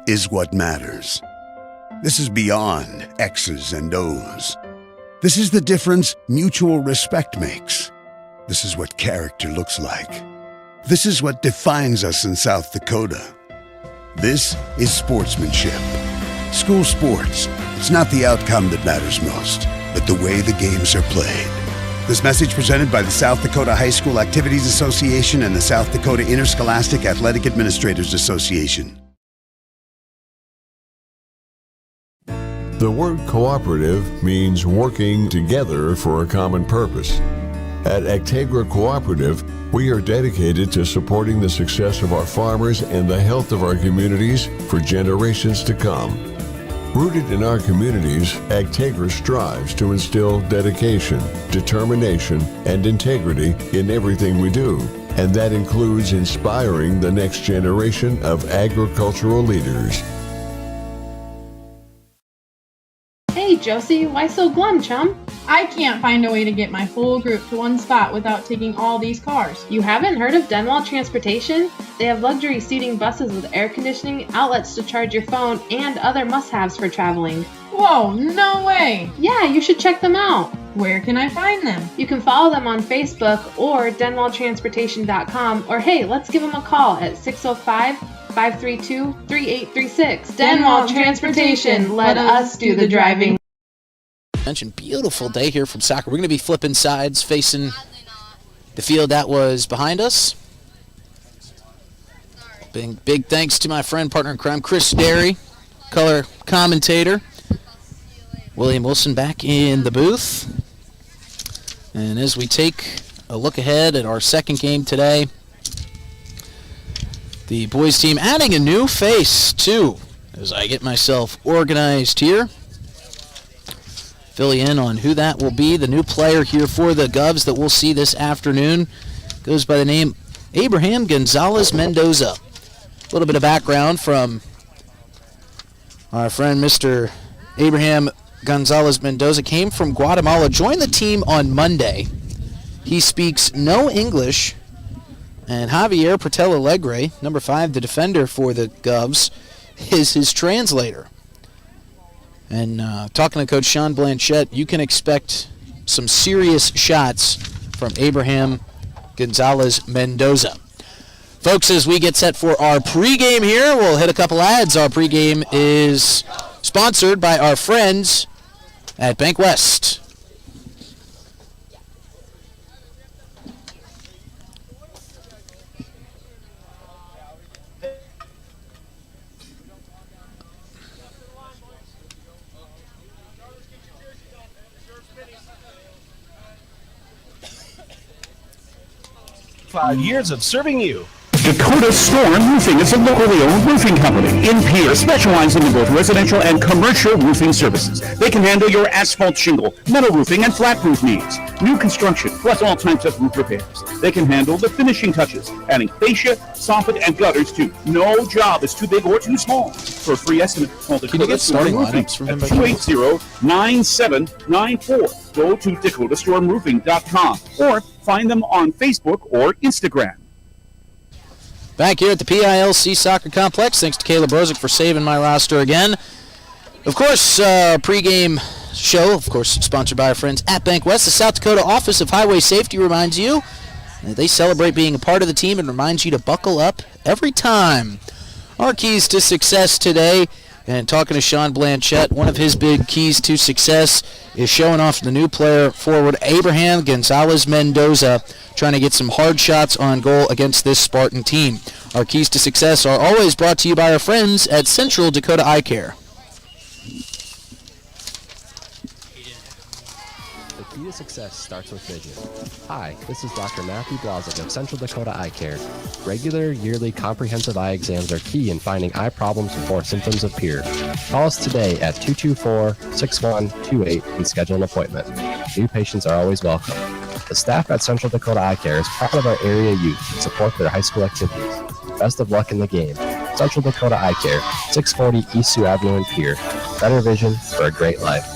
is what matters. This is beyond X's and O's. This is the difference mutual respect makes. This is what character looks like. This is what defines us in South Dakota. This is sportsmanship. School sports, it's not the outcome that matters most, but the way the games are played. This message presented by the South Dakota High School Activities Association and the South Dakota Interscholastic Athletic Administrators Association. The word cooperative means working together for a common purpose. At Actegra Cooperative, we are dedicated to supporting the success of our farmers and the health of our communities for generations to come. Rooted in our communities, Actegra strives to instill dedication, determination, and integrity in everything we do, and that includes inspiring the next generation of agricultural leaders. Hey Josie, why so glum, chum? I can't find a way to get my whole group to one spot without taking all these cars. You haven't heard of Denwall Transportation? They have luxury seating buses with air conditioning, outlets to charge your phone, and other must-haves for traveling. Whoa, no way! Yeah, you should check them out. Where can I find them? You can follow them on Facebook or denwalltransportation.com, or hey, let's give them a call at 605-532-3836. Denwall Transportation, let us do the driving. Mentioned beautiful day here from soccer. We're going to be flipping sides, facing the field that was behind us. Big thanks to my friend, partner in crime, Chris Derry, color commentator. William Wilson back in the booth. And as we take a look ahead at our second game today, the boys team adding a new face too, as I get myself organized here. Fill you in on who that will be. The new player here for the Govs that we'll see this afternoon goes by the name Abraham Gonzalez Mendoza. A little bit of background from our friend Mr. Abraham Gonzalez Mendoza. Came from Guatemala, joined the team on Monday. He speaks no English, and Javier Portel Alegre, number 5, the defender for the Govs, is his translator. And talking to Coach Sean Blanchette, you can expect some serious shots from Abraham Gonzalez Mendoza. Folks, as we get set for our pregame here, we'll hit a couple ads. Our pregame is sponsored by our friends at Bank West. Years of serving you. Dakota Storm Roofing is a locally owned roofing company in Pierre, specializing in both residential and commercial roofing services. They can handle your asphalt shingle, metal roofing, and flat roof needs. New construction, plus all types of roof repairs. They can handle the finishing touches, adding fascia, soffit, and gutters too. No job is too big or too small. For a free estimate, call Dakota Storm Roofing at 280-9794. Go to DakotaStormRoofing.com or find them on Facebook or Instagram. Back here at the PILC Soccer Complex, thanks to Caleb Brozick for saving my roster again. Of course, pregame show, of course, sponsored by our friends at Bank West. The South Dakota Office of Highway Safety reminds you that they celebrate being a part of the team and reminds you to buckle up every time. Our keys to success today, and talking to Sean Blanchette, one of his big keys to success is showing off the new player forward, Abraham Gonzalez Mendoza, trying to get some hard shots on goal against this Spartan team. Our keys to success are always brought to you by our friends at Central Dakota Eye Care. The key to success starts with vision. Hi, this is Dr. Matthew Blazik of Central Dakota Eye Care. Regular, yearly, comprehensive eye exams are key in finding eye problems before symptoms appear. Call us today at 224-6128 and schedule an appointment. New patients are always welcome. The staff at Central Dakota Eye Care is proud of our area youth and support their high school activities. Best of luck in the game. Central Dakota Eye Care, 640 East Sioux Avenue in Pierre. Better vision for a great life.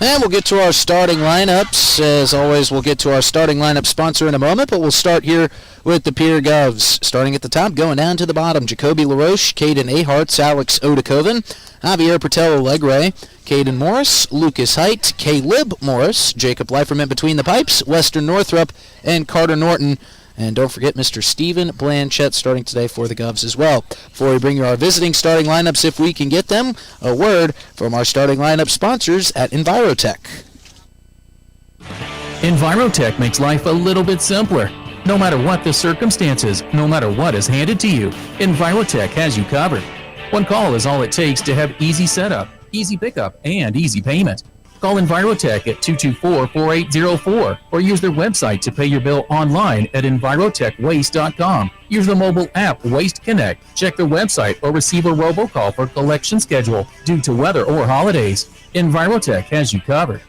And we'll get to our starting lineups. As always, we'll get to our starting lineup sponsor in a moment, but we'll start here with the Pierre Govs. Starting at the top, going down to the bottom, Jacoby LaRoche, Caden Aharts, Alex Odakoven, Javier Patel Alegre, Caden Morris, Lucas Height, Caleb Morris, Jacob Leiferman between the pipes, Western Northrup, and Carter Norton. And don't forget Mr. Stephen Blanchett starting today for the Govs as well. Before we bring you our visiting starting lineups, if we can get them, a word from our starting lineup sponsors at Envirotech. Envirotech makes life a little bit simpler. No matter what the circumstances, no matter what is handed to you, Envirotech has you covered. One call is all it takes to have easy setup, easy pickup, and easy payment. Call Envirotech at 224-4804 or use their website to pay your bill online at envirotechwaste.com. Use the mobile app Waste Connect. Check their website or receive a robocall for collection schedule due to weather or holidays. Envirotech has you covered.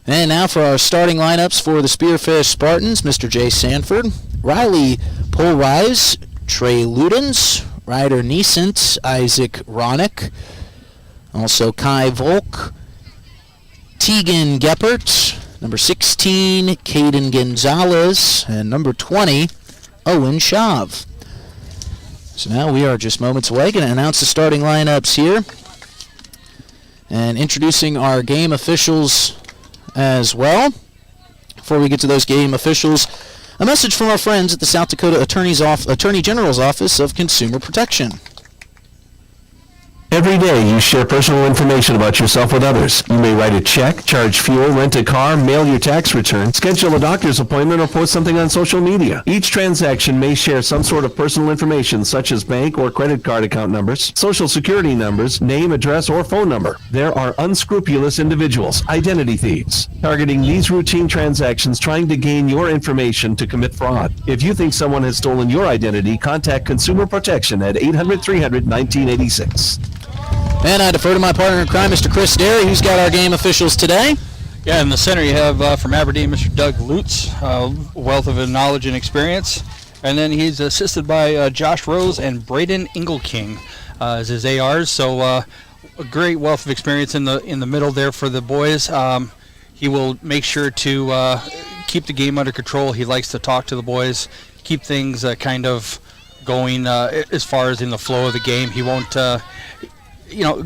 And now for our starting lineups for the Spearfish Spartans, Mr. Jay Sanford, Riley Polrise, Trey Ludens, Ryder Neesent, Isaac Ronick, also Kai Volk, Tegan Geppert, number 16, Caden Gonzalez, and number 20, Owen Shav. So now we are just moments away. Going to announce the starting lineups here. And introducing our game officials as well. Before we get to those game officials, a message from our friends at the South Dakota Attorney General's Office of Consumer Protection. Every day you share personal information about yourself with others. You may write a check, charge fuel, rent a car, mail your tax return, schedule a doctor's appointment, or post something on social media. Each transaction may share some sort of personal information such as bank or credit card account numbers, social security numbers, name, address, or phone number. There are unscrupulous individuals, identity thieves, targeting these routine transactions trying to gain your information to commit fraud. If you think someone has stolen your identity, contact Consumer Protection at 800-300-1986. And I defer to my partner in crime, Mr. Chris Derry, who's got our game officials today. Yeah, in the center you have from Aberdeen, Mr. Doug Lutz, wealth of knowledge and experience. And then he's assisted by Josh Rose and Braden Ingleking as his ARs. So a great wealth of experience in the middle there for the boys. He will make sure to keep the game under control. He likes to talk to the boys, keep things kind of going as far as in the flow of the game. He won't...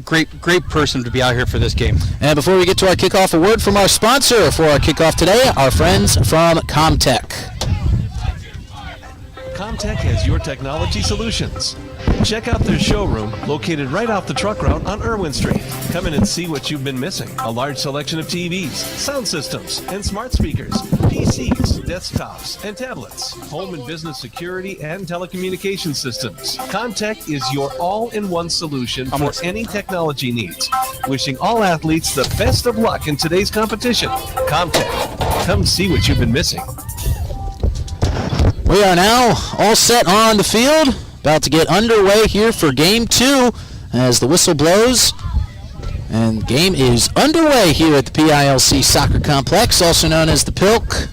great person to be out here for this game. And before we get to our kickoff, a word from our sponsor for our kickoff today, our friends from Comtech. Comtech has your technology solutions. Check out their showroom located right off the truck route on Irwin Street. Come in and see what you've been missing. A large selection of TVs, sound systems, and smart speakers, PCs, desktops, and tablets, home and business security, and telecommunication systems. Comtech is your all-in-one solution for any technology needs. Wishing all athletes the best of luck in today's competition. Comtech. Come see what you've been missing. We are now all set on the field. About to get underway here for Game 2 as the whistle blows. And game is underway here at the PILC Soccer Complex, also known as the PILC.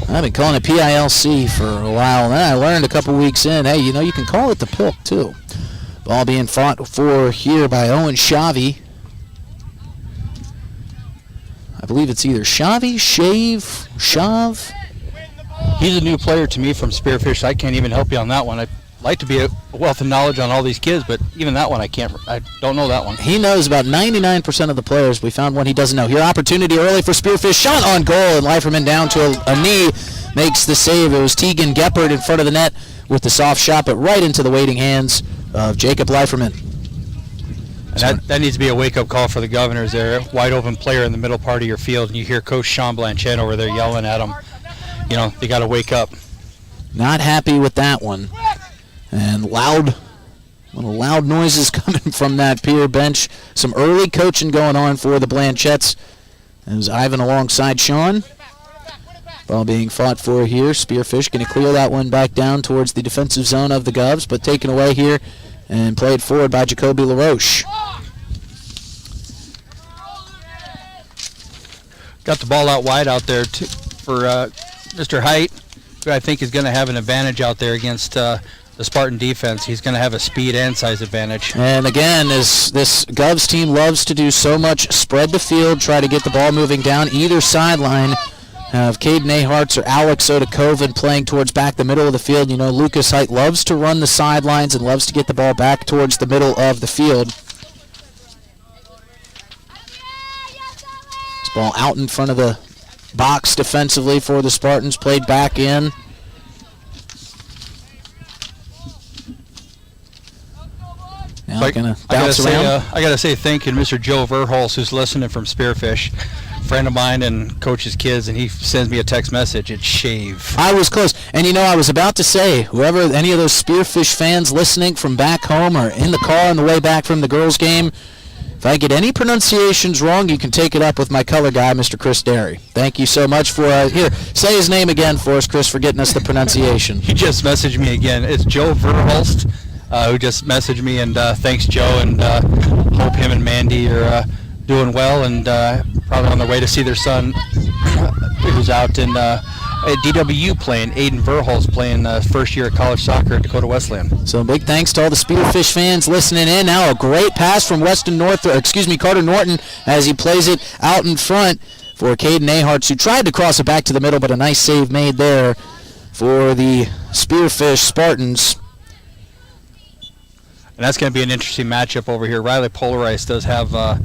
I've been calling it PILC for a while, and then I learned a couple weeks in, hey, you can call it the PILC too. Ball being fought for here by Owen Shavi. I believe it's either Shavi, Shav. He's a new player to me from Spearfish. I can't even help you on that one. I'd like to be a wealth of knowledge on all these kids, but even that one I don't know that one. He knows about 99% of the players. We found one he doesn't know. Here, opportunity early for Spearfish. Shot on goal, and Leiferman down to a knee. Makes the save. It was Tegan Geppert in front of the net with the soft shot, but right into the waiting hands of Jacob Leiferman. And that needs to be a wake-up call for the Governors there. Wide open player in the middle part of your field, and you hear Coach Sean Blanchett over there yelling at him. They got to wake up. Not happy with that one. And little loud noises coming from that Pierre bench. Some early coaching going on for the Blanchetts. As Ivan alongside Sean. Ball being fought for here. Spearfish going to clear that one back down towards the defensive zone of the Govs, but taken away here and played forward by Jacoby LaRoche. Got the ball out wide out there for Mr. Height, who I think is going to have an advantage out there against the Spartan defense, he's going to have a speed and size advantage. And again, as this Govs team loves to do so much, spread the field, try to get the ball moving down either sideline. Have Caden Aharts or Alex Odakoven playing towards back the middle of the field. You know, Lucas Height loves to run the sidelines and loves to get the ball back towards the middle of the field. This ball out in front of the box defensively for the Spartans, played back in. Now I gonna bounce around. I gotta say thank you to Mr. Joe Verholz, who's listening from Spearfish, friend of mine and coaches kids, and he sends me a text message. It's shave. I was close, and you know, I was about to say, any of those Spearfish fans listening from back home or in the car on the way back from the girls' game, if I get any pronunciations wrong, you can take it up with my color guy, Mr. Chris Derry. Thank you so much for here. Say his name again for us, Chris, for getting us the pronunciation. He just messaged me again. It's Joe Verholst. Who just messaged me, and thanks, Joe, and hope him and Mandy are doing well and probably on their way to see their son who's out in DWU playing, Aiden Verholz playing first year of college soccer at Dakota Wesleyan. So big thanks to all the Spearfish fans listening in. Now a great pass from Carter Norton as he plays it out in front for Caden Aharts, who tried to cross it back to the middle, but a nice save made there for the Spearfish Spartans. And that's going to be an interesting matchup over here. Riley Polarice does have a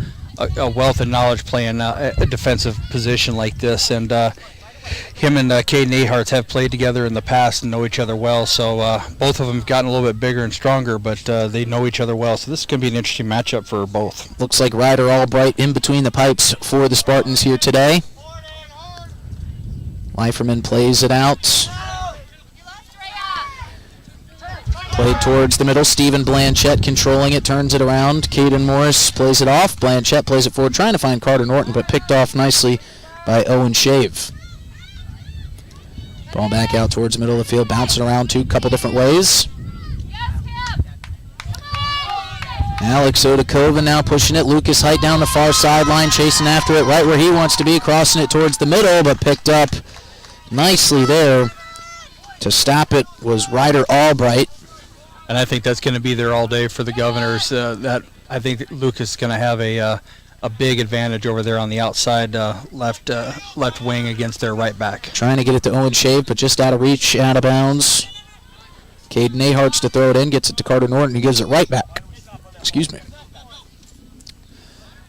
wealth of knowledge playing a defensive position like this, and him and Caden Aharts have played together in the past and know each other well. So both of them have gotten a little bit bigger and stronger, but they know each other well. So this is going to be an interesting matchup for both. Looks like Ryder Albright in between the pipes for the Spartans here today. Leiferman plays it out. Played towards the middle. Stephen Blanchette controlling it, turns it around. Caden Morris plays it off. Blanchette plays it forward, trying to find Carter Norton, but picked off nicely by Owen Shave. Ball back out towards the middle of the field, bouncing around a couple different ways. Alex Odakoven now pushing it. Lucas Height down the far sideline, chasing after it right where he wants to be, crossing it towards the middle, but picked up nicely there. To stop it was Ryder Albright. And I think that's going to be there all day for the Governors. That I think Lucas is going to have a big advantage over there on the outside left wing against their right back. Trying to get it to Owen Shave, but just out of reach, out of bounds. Caden Aharts to throw it in, gets it to Carter Norton, who gives it right back. Excuse me.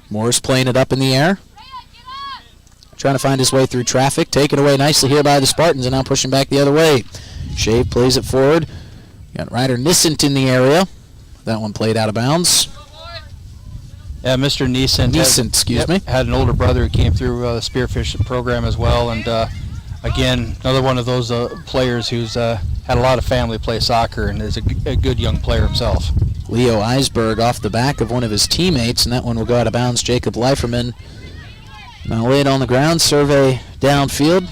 Morris playing it up in the air. Trying to find his way through traffic. Taken away nicely here by the Spartans, and now pushing back the other way. Shave plays it forward. Got Ryder Nisant in the area. That one played out of bounds. Yeah, Mr. Nisant had an older brother who came through the Spearfish program as well. And again, another one of those players who's had a lot of family play soccer and is a good young player himself. Leo Eisberg off the back of one of his teammates, and that one will go out of bounds. Jacob Leiferman now laid on the ground, survey downfield.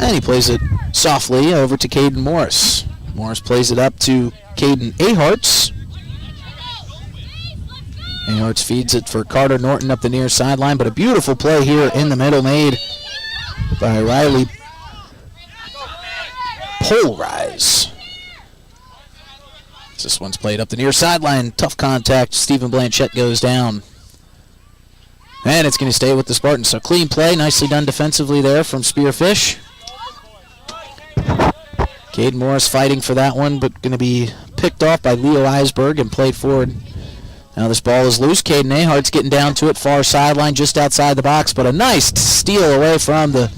And he plays it softly over to Caden Morris. Morris plays it up to Caden Aharts. Aharts feeds it for Carter Norton up the near sideline, but a beautiful play here in the middle made by Riley Polarize. This one's played up the near sideline. Tough contact. Stephen Blanchette goes down. And it's going to stay with the Spartans. So clean play. Nicely done defensively there from Spearfish. Caden Morris fighting for that one, but going to be picked off by Leo Eisberg and played forward. Now this ball is loose. Caden Ahart's getting down to it, far sideline, just outside the box, but a nice steal away from the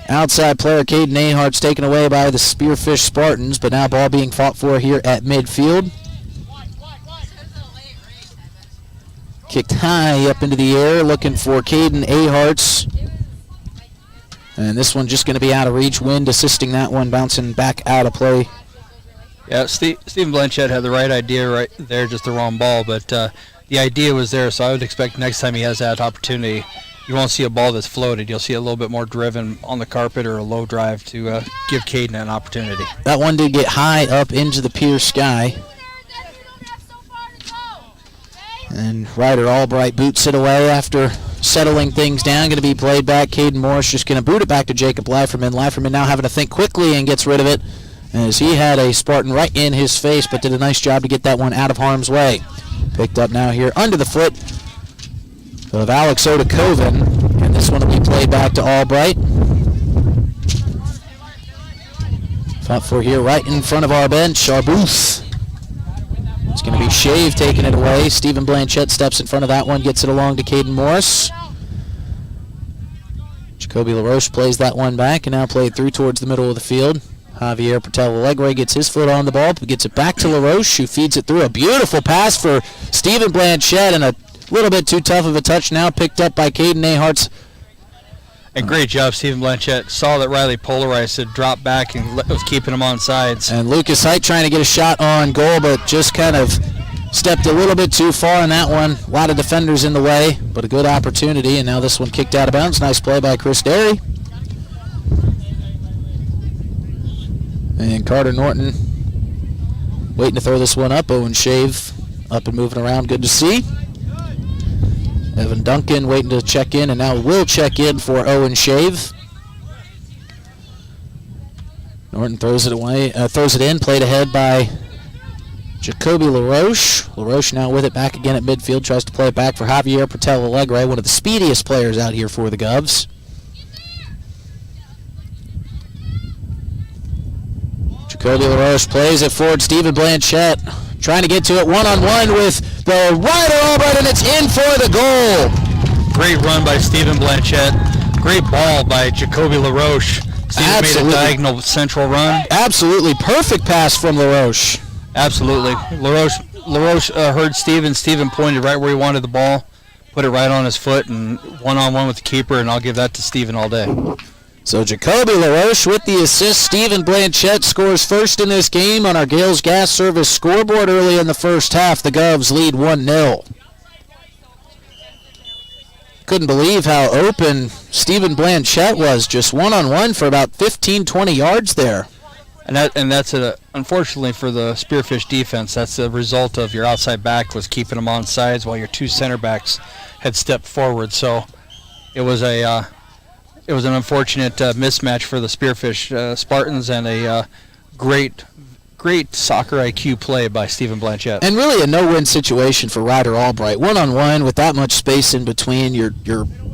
outside player. Caden Ahart's taken away by the Spearfish Spartans, but now ball being fought for here at midfield. Kicked high up into the air, looking for Caden Aharts. And this one just going to be out of reach. Wind assisting that one, bouncing back out of play. Yeah, Stephen Blanchette had the right idea right there, just the wrong ball. But the idea was there, so I would expect next time he has that opportunity, you won't see a ball that's floated. You'll see a little bit more driven on the carpet or a low drive to give Caden an opportunity. That one did get high up into the pier sky. And Ryder Albright boots it away after settling things down. Going to be played back. Caden Morris just going to boot it back to Jacob Leiferman. Leiferman now having to think quickly and gets rid of it as he had a Spartan right in his face, but did a nice job to get that one out of harm's way. Picked up now here under the foot of Alex Odakoven, and this one will be played back to Albright. Fought for here right in front of our bench, our booth. It's going to be Shave taking it away. Stephen Blanchette steps in front of that one, gets it along to Caden Morris. Jacoby LaRoche plays that one back, and now played through towards the middle of the field. Javier Patel-Alegre gets his foot on the ball, but gets it back to LaRoche, who feeds it through. A beautiful pass for Stephen Blanchette, and a little bit too tough of a touch now, picked up by Caden Aharts. And great job, Stephen Blanchette. Saw that Riley polarized, had dropped back and was keeping him on sides. And Lucas Height trying to get a shot on goal, but just kind of stepped a little bit too far in that one. A lot of defenders in the way, but a good opportunity. And now this one kicked out of bounds. Nice play by Chris Derry. And Carter Norton waiting to throw this one up. Owen Shave up and moving around. Good to see. Evan Duncan waiting to check in, and now will check in for Owen Shave. Norton throws it away, throws it in, played ahead by Jacoby LaRoche. LaRoche now with it back again at midfield, tries to play it back for Javier Patel-Alegre, one of the speediest players out here for the Govs. Jacoby LaRoche plays it forward. Stephen Blanchette trying to get to it one-on-one with the Ryder Albright, and it's in for the goal. Great run by Stephen Blanchette. Great ball by Jacoby LaRoche. Stephen made a diagonal central run. Absolutely perfect pass from LaRoche. Absolutely. LaRoche heard Stephen. Stephen pointed right where he wanted the ball, put it right on his foot, and one-on-one with the keeper, and I'll give that to Stephen all day. So Jacoby LaRoche with the assist. Stephen Blanchette scores first in this game on our Gales Gas Service scoreboard early in the first half. The Govs lead 1-0. Couldn't believe how open Stephen Blanchette was, just one-on-one for about 15-20 yards there. And that's unfortunately for the Spearfish defense, that's the result of your outside back was keeping them on sides while your two center backs had stepped forward. So it was an unfortunate mismatch for the Spearfish Spartans, and a great soccer IQ play by Stephen Blanchette. And really a no-win situation for Ryder Albright. One-on-one with that much space in between, your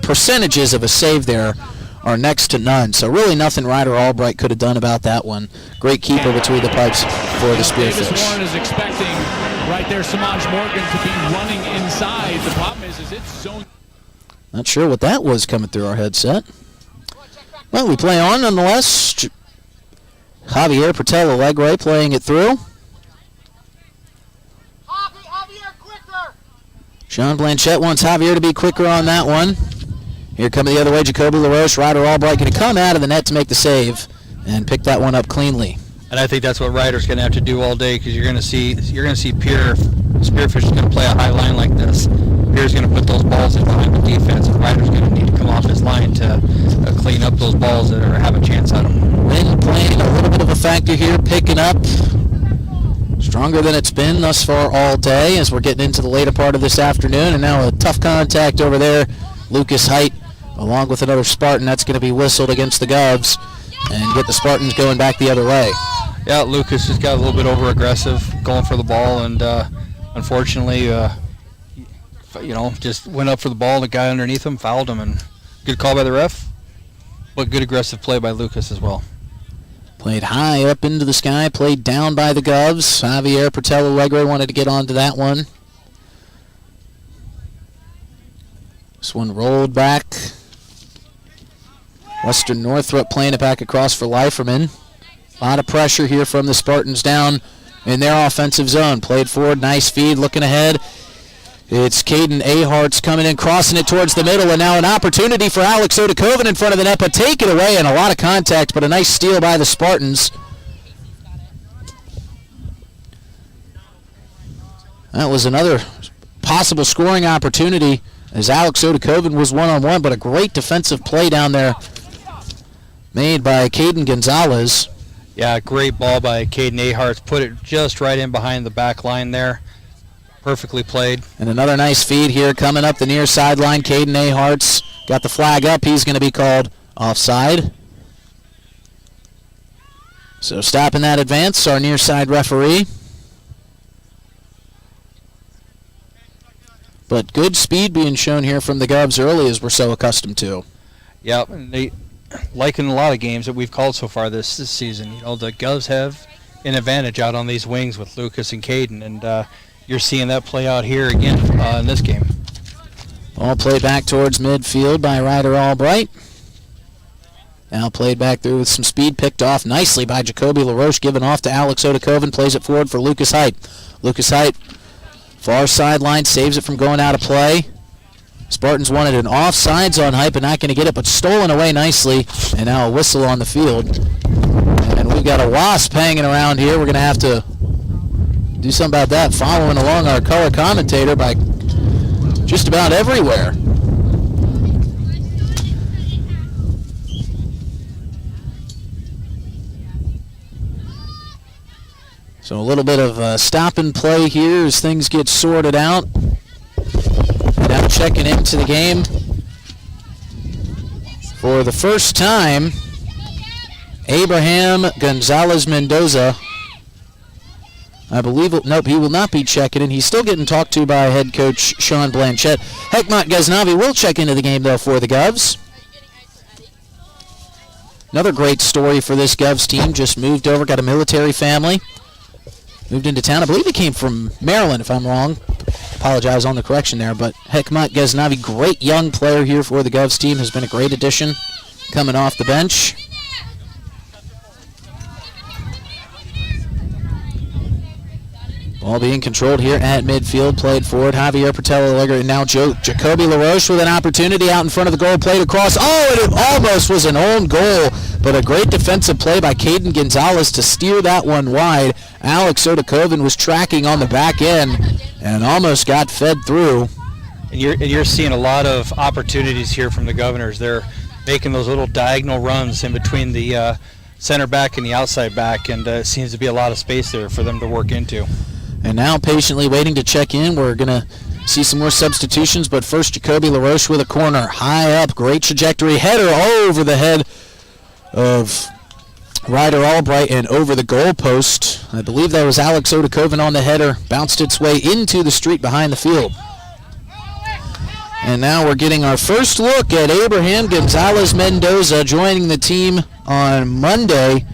percentages of a save there are next to none. So really nothing Ryder Albright could have done about that one. Great keeper between the pipes for the Spearfish. Davis Warren is expecting right there Samaj Morgan to be running inside. The problem is it's zone. Not sure what that was coming through our headset. Well, we play on nonetheless. Javier Patel-Alegre playing it through. Sean Blanchette wants Javier to be quicker on that one. Here coming the other way, Jacoby LaRoche. Ryder Albright going to come out of the net to make the save and pick that one up cleanly. And I think that's what Ryder's going to have to do all day, because you're going to see Pierre. Spearfish is going to play a high line like this. Pierre's going to put those balls in behind the defense, and Ryder's going to need to come off his line to clean up those balls that have a chance at them. Wind playing a little bit of a factor here, picking up. Stronger than it's been thus far all day as we're getting into the later part of this afternoon. And now a tough contact over there. Lucas Height along with another Spartan. That's going to be whistled against the Govs and get the Spartans going back the other way. Yeah, Lucas just got a little bit over-aggressive going for the ball, and unfortunately, just went up for the ball. The guy underneath him fouled him, and good call by the ref, but good aggressive play by Lucas as well. Played high up into the sky, played down by the Govs. Javier Patel-Alegre wanted to get onto that one. This one rolled back. Western Northrop playing it back across for Leiferman. A lot of pressure here from the Spartans down in their offensive zone. Played forward, nice feed, looking ahead. It's Caden Aharts coming in, crossing it towards the middle, and now an opportunity for Alex Odakoven in front of the net, but take it away, and a lot of contact, but a nice steal by the Spartans. That was another possible scoring opportunity as Alex Odakoven was one-on-one, but a great defensive play down there made by Caden Gonzalez. Yeah, great ball by Caden Aharts. Put it just right in behind the back line there. Perfectly played. And another nice feed here coming up the near sideline. Caden Aharts got the flag up. He's going to be called offside. So stopping that advance, our near side referee. But good speed being shown here from the Govs early, as we're so accustomed to. Yeah, and they, like in a lot of games that we've called so far this season, you know, the Govs have an advantage out on these wings with Lucas and Caden, and you're seeing that play out here again in this game. Ball played back towards midfield by Ryder Albright. Now played back through with some speed, picked off nicely by Jacoby LaRoche, given off to Alex Odakoven, plays it forward for Lucas Height. Lucas Height, far sideline, saves it from going out of play. Spartans wanted an offsides on Height, but not going to get it, but stolen away nicely, and now a whistle on the field. And we've got a wasp hanging around here. We're going to have to do something about that, following along our color commentator by just about everywhere. So a little bit of stop and play here as things get sorted out. And now checking into the game for the first time, Abraham Gonzalez Mendoza. I believe, nope, he will not be checking in. He's still getting talked to by head coach Sean Blanchette. Hekmat Ghaznavi will check into the game, though, for the Govs. Another great story for this Govs team. Just moved over, got a military family. Moved into town. I believe he came from Maryland, if I'm wrong. Apologize on the correction there. But Hekmat Ghaznavi, great young player here for the Govs team, has been a great addition coming off the bench. Ball being controlled here at midfield, played forward. Javier Patella-Legger, and now Jacoby LaRoche with an opportunity out in front of the goal, played across. Oh, and it almost was an own goal, but a great defensive play by Caden Gonzalez to steer that one wide. Alex Odakoven was tracking on the back end and almost got fed through. And you're seeing a lot of opportunities here from the Governors. They're making those little diagonal runs in between the center back and the outside back, and it seems to be a lot of space there for them to work into. And now patiently waiting to check in. We're going to see some more substitutions, but first Jacoby LaRoche with a corner. High up, great trajectory. Header over the head of Ryder Albright and over the goalpost. I believe that was Alex Odakoven on the header. Bounced its way into the street behind the field. And now we're getting our first look at Abraham Gonzalez Mendoza joining the team on Monday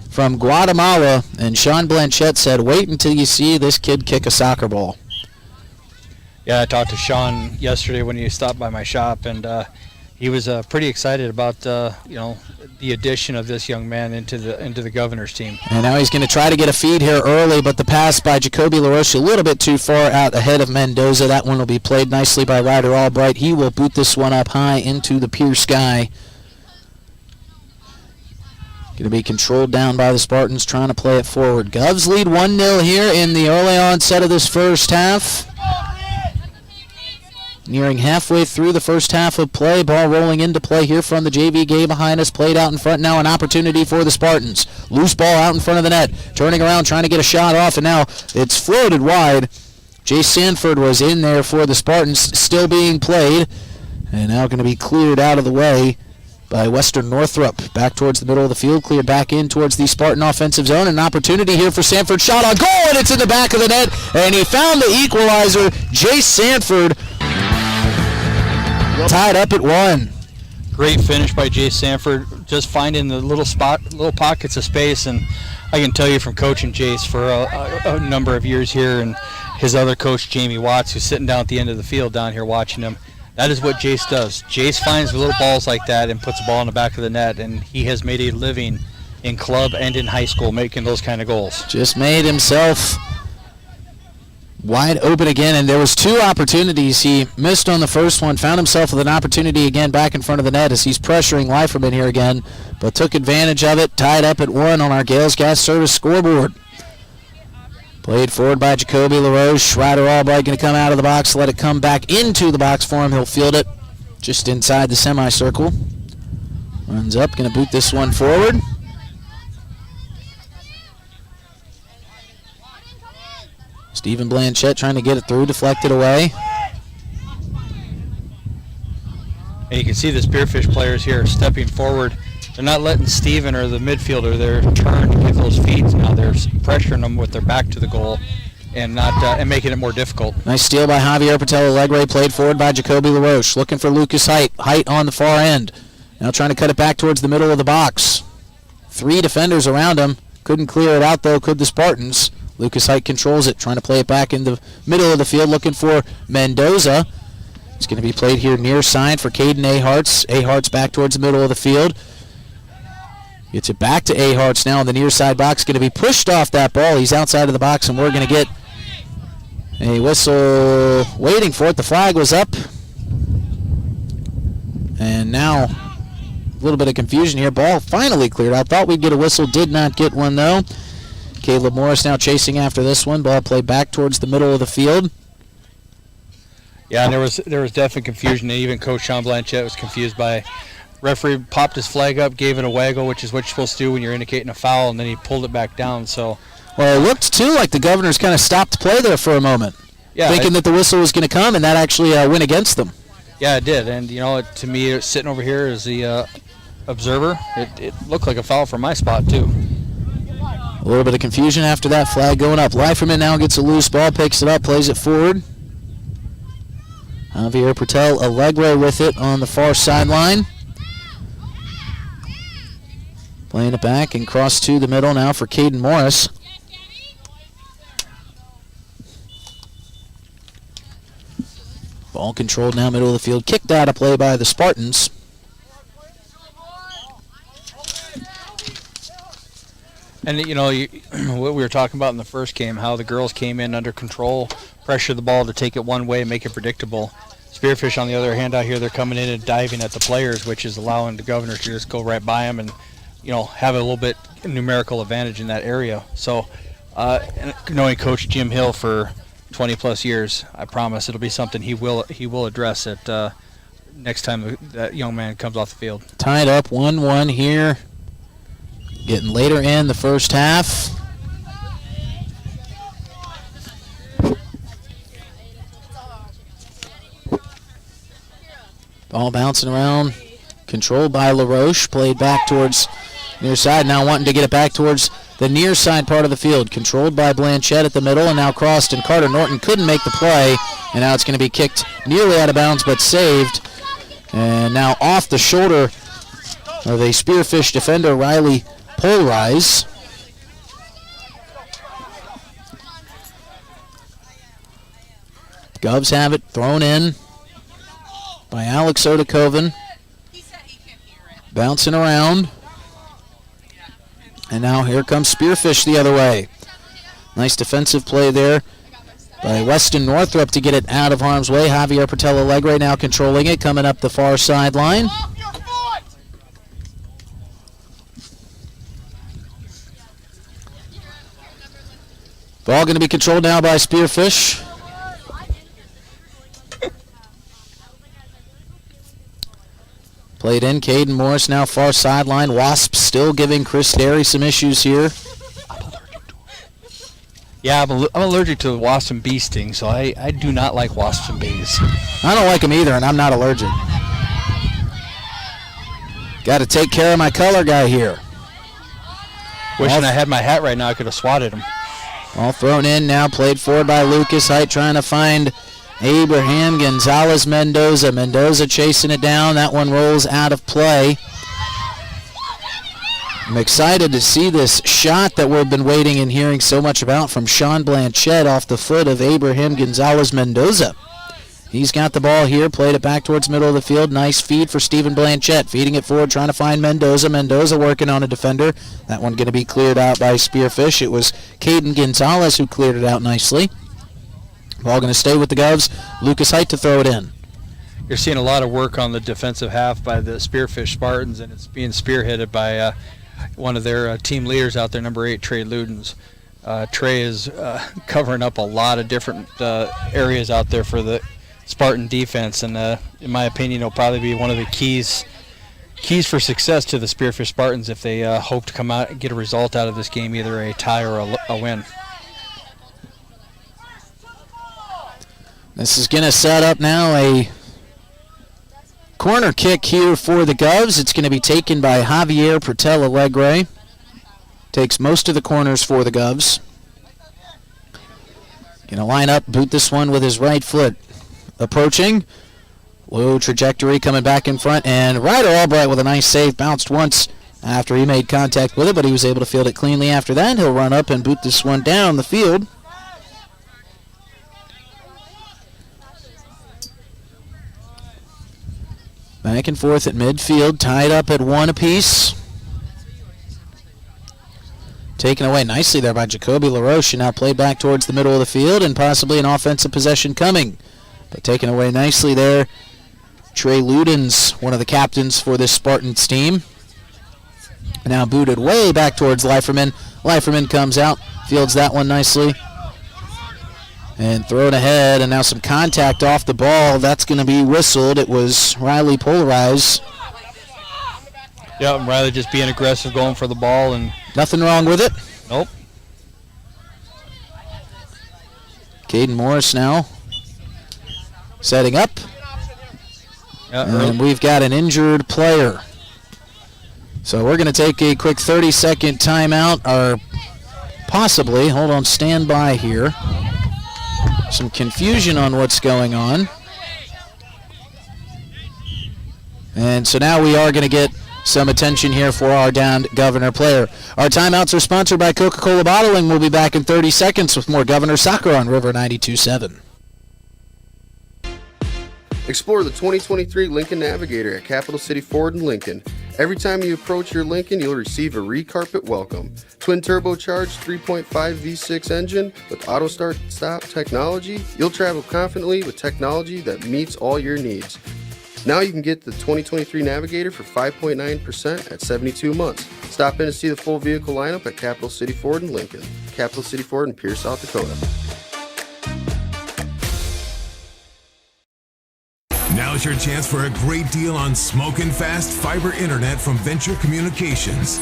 from Guatemala, and Sean Blanchette said, wait until you see this kid kick a soccer ball. Yeah, I talked to Sean yesterday when he stopped by my shop, and he was pretty excited about the addition of this young man into the Governors team. And now he's going to try to get a feed here early, but the pass by Jacoby LaRoche a little bit too far out ahead of Mendoza. That one will be played nicely by Ryder Albright. He will boot this one up high into the pure sky. Going to be controlled down by the Spartans, trying to play it forward. Govs lead 1-0 here in the early onset of this first half. Nearing halfway through the first half of play. Ball rolling into play here from the JV game behind us. Played out in front now. An opportunity for the Spartans. Loose ball out in front of the net. Turning around, trying to get a shot off, and now it's floated wide. Jay Sanford was in there for the Spartans, still being played. And now going to be cleared out of the way by Western Northrop. Back towards the middle of the field, cleared back in towards the Spartan offensive zone. An opportunity here for Sanford. Shot on goal, and it's in the back of the net. And he found the equalizer. Jay Sanford tied up at 1. Great finish by Jay Sanford, just finding the little pockets of space. And I can tell you from coaching Jace for a number of years here, and his other coach, Jamie Watts, who's sitting down at the end of the field down here watching him, that is what Jace does. Jace finds little balls like that and puts a ball in the back of the net, and he has made a living in club and in high school making those kind of goals. Just made himself wide open again, and there was 2 opportunities. He missed on the first one, found himself with an opportunity again back in front of the net as he's pressuring Leiferman here again, but took advantage of it, tied up at 1 on our Gales Gas Service scoreboard. Played forward by Jacoby LaRoche. Ryder Albright going to come out of the box, let it come back into the box for him. He'll field it just inside the semicircle. Runs up, going to boot this one forward. Stephen Blanchette trying to get it through, deflected away. And you can see the Spearfish players here stepping forward They're not letting Steven or the midfielder there turn to give those feeds. Now they're pressuring them with their back to the goal and not and making it more difficult. Nice steal by Javier Patel Alegre, played forward by Jacoby LaRoche. Looking for Lucas Height. Height on the far end. Now trying to cut it back towards the middle of the box. 3 defenders around him. Couldn't clear it out, though, could the Spartans. Lucas Height controls it, trying to play it back in the middle of the field, looking for Mendoza. It's going to be played here near side for Caden Aharts. Aharts back towards the middle of the field. Gets it back to Aharts now in the near side box. Going to be pushed off that ball. He's outside of the box, and we're going to get a whistle waiting for it. The flag was up. And now a little bit of confusion here. Ball finally cleared out. Thought we'd get a whistle. Did not get one, though. Caleb Morris now chasing after this one. Ball played back towards the middle of the field. Yeah, and there was definite confusion. And even Coach Sean Blanchette was confused by referee popped his flag up, gave it a waggle, which is what you're supposed to do when you're indicating a foul, and then he pulled it back down. So, well, it looked too like the Governors kind of stopped play there for a moment, thinking that the whistle was going to come, and that actually went against them. Yeah, it did. And to me, sitting over here as the observer, it looked like a foul from my spot too. A little bit of confusion after that flag going up. Leiferman now gets a loose ball, picks it up, plays it forward. Javier Patel Alegre with it on the far sideline. Playing it back and cross to the middle now for Caden Morris. Ball controlled now middle of the field. Kicked out of play by the Spartans. And, what we were talking about in the first game, how the girls came in under control, pressure the ball to take it one way, make it predictable. Spearfish, on the other hand, out here, they're coming in and diving at the players, which is allowing the Governors to just go right by them and, have a little bit numerical advantage in that area. So, knowing Coach Jim Hill for 20-plus years, I promise it'll be something he will address at next time that young man comes off the field. Tied up 1-1 here. Getting later in the first half. Ball bouncing around. Controlled by LaRoche. Played back towards near side. Now wanting to get it back towards the near side part of the field. Controlled by Blanchette at the middle, and now crossed, and Carter Norton couldn't make the play. And now it's going to be kicked nearly out of bounds, but saved. And now off the shoulder of a Spearfish defender, Riley Polrise. Govs have it thrown in by Alex Odakoven. Bouncing around. And now here comes Spearfish the other way. Nice defensive play there by Weston Northrup to get it out of harm's way. Javier Patel Alegre now controlling it, coming up the far sideline. Ball going to be controlled now by Spearfish. Played in. Caden Morris now far sideline. Wasps still giving Chris Derry some issues here. Yeah, I'm allergic to wasps and bee stings, so I do not like wasps and bees. I don't like them either, and I'm not allergic. Got to take care of my color guy here. Wishing I had my hat right now, I could have swatted him. All thrown in now, played forward by Lucas Height, trying to find Abraham Gonzalez Mendoza. Mendoza chasing it down. That one rolls out of play. I'm excited to see this shot that we've been waiting and hearing so much about from Sean Blanchette off the foot of Abraham Gonzalez Mendoza. He's got the ball here, played it back towards the middle of the field. Nice feed for Stephen Blanchette, feeding it forward, trying to find Mendoza. Mendoza working on a defender. That one going to be cleared out by Spearfish. It was Caden Gonzalez who cleared it out nicely. Ball going to stay with the Govs. Lucas Height to throw it in. You're seeing a lot of work on the defensive half by the Spearfish Spartans, and it's being spearheaded by one of their team leaders out there, number 8, Trey Ludens. Trey is covering up a lot of different areas out there for the Spartan defense, and in my opinion, it'll probably be one of the keys for success to the Spearfish Spartans if they hope to come out and get a result out of this game, either a tie or a win. This is going to set up now a Corner kick here for the Govs. It's going to be taken by Javier Pertel Alegre. Takes most of the corners for the Govs. Going to line up, boot this one with his right foot. Approaching. Low trajectory coming back in front. And Ryder Albright with a nice save. Bounced once after he made contact with it, but he was able to field it cleanly after that. He'll run up and boot this one down the field. Back and forth at midfield, tied up at 1 apiece. Taken away nicely there by Jacoby LaRoche, and now played back towards the middle of the field, and possibly an offensive possession coming. But taken away nicely there. Trey Ludens, one of the captains for this Spartans team. Now booted way back towards Leiferman. Leiferman comes out, fields that one nicely. And thrown ahead, and now some contact off the ball. That's going to be whistled. It was Riley Polarize. Yeah, Riley just being aggressive, going for the ball. And nothing wrong with it. Nope. Caden Morris now setting up. And we've got an injured player. So we're going to take a quick 30-second timeout, or possibly, hold on, stand by here. Some confusion on what's going on. And so now we are going to get some attention here for our downed Governor player. Our timeouts are sponsored by Coca-Cola Bottling. We'll be back in 30 seconds with more Governor Soccer on River 92.7. Explore the 2023 Lincoln Navigator at Capital City Ford in Lincoln. Every time you approach your Lincoln, you'll receive a re-carpet welcome. Twin turbocharged 3.5 V6 engine with auto start stop technology. You'll travel confidently with technology that meets all your needs. Now you can get the 2023 Navigator for 5.9% at 72 months. Stop in to see the full vehicle lineup at Capital City Ford in Lincoln. Capital City Ford in Pierce, South Dakota. Now's your chance for a great deal on smoking fast fiber internet from Venture Communications.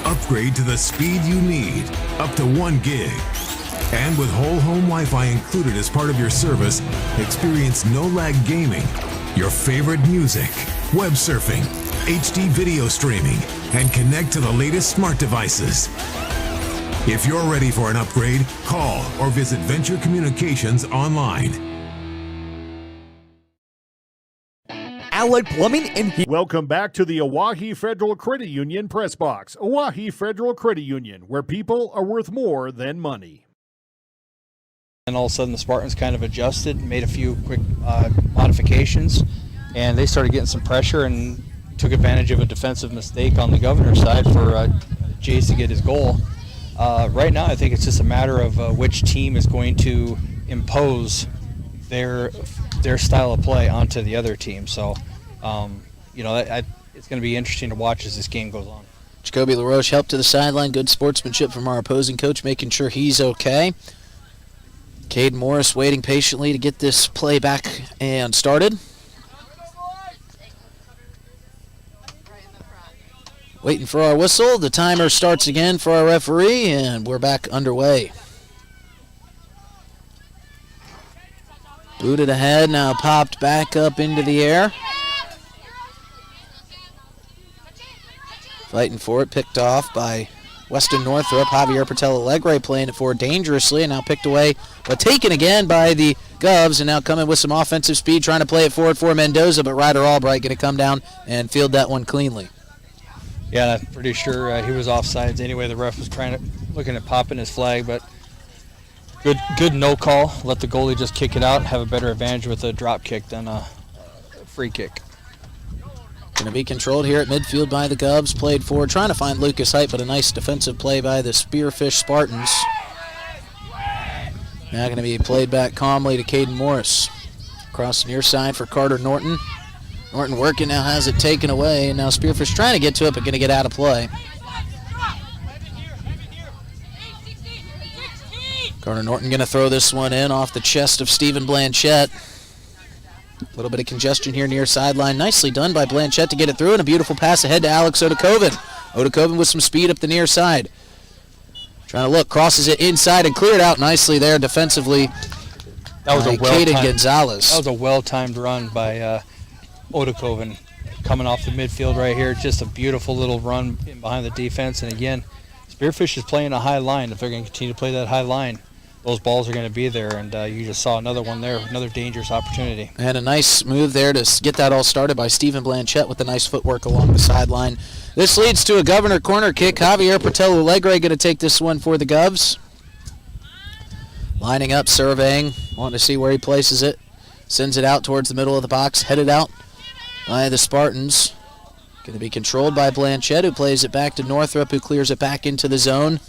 Upgrade to the speed you need, up to 1 gig. And with whole home Wi-Fi included as part of your service, experience no-lag gaming, your favorite music, web surfing, HD video streaming, and connect to the latest smart devices. If you're ready for an upgrade, call or visit Venture Communications online. Allied Plumbing and Welcome back to the Oahe Federal Credit Union Press Box. Oahe Federal Credit Union, where people are worth more than money. And all of a sudden the Spartans kind of adjusted, made a few quick modifications, and they started getting some pressure and took advantage of a defensive mistake on the Governor's side for Jace to get his goal. Right now I think it's just a matter of which team is going to impose their style of play onto the other team. So, it's going to be interesting to watch as this game goes on. Jacoby LaRoche helped to the sideline. Good sportsmanship from our opposing coach, making sure he's okay. Caden Morris waiting patiently to get this play back and started. Waiting for our whistle. The timer starts again for our referee, and we're back underway. Booted ahead, now popped back up into the air. Fighting for it, picked off by Weston Northrop. Javier Pertel Alegre playing it forward dangerously, and now picked away, but taken again by the Govs, and now coming with some offensive speed, trying to play it forward for Mendoza, but Ryder Albright going to come down and field that one cleanly. Yeah, I'm pretty sure he was offsides anyway. The ref was looking at popping his flag, but Good no call. Let the goalie just kick it out and have a better advantage with a drop kick than a free kick. Going to be controlled here at midfield by the Govs. Played forward, trying to find Lucas Height, but a nice defensive play by the Spearfish Spartans. Now going to be played back calmly to Caden Morris. Across the near side for Carter Norton. Norton working, now has it taken away, and now Spearfish trying to get to it, but going to get out of play. Carter Norton going to throw this one in off the chest of Stephen Blanchette. A little bit of congestion here near sideline. Nicely done by Blanchette to get it through, and a beautiful pass ahead to Alex Odakoven. Odakoven with some speed up the near side. Trying to look, crosses it inside and cleared out nicely there defensively. That was Caden Gonzalez. That was a well-timed run by Odekoven coming off the midfield right here. Just a beautiful little run in behind the defense. And again, Spearfish is playing a high line. If they're going to continue to play that high line, those balls are going to be there. And you just saw another one there, another dangerous opportunity. And a nice move there to get that all started by Stephen Blanchette with the nice footwork along the sideline. This leads to a Governor corner kick. Javier Portello Alegre going to take this one for the Govs. Lining up, surveying, wanting to see where he places it. Sends it out towards the middle of the box, headed out by the Spartans. Going to be controlled by Blanchette, who plays it back to Northrup, who clears it back into the zone.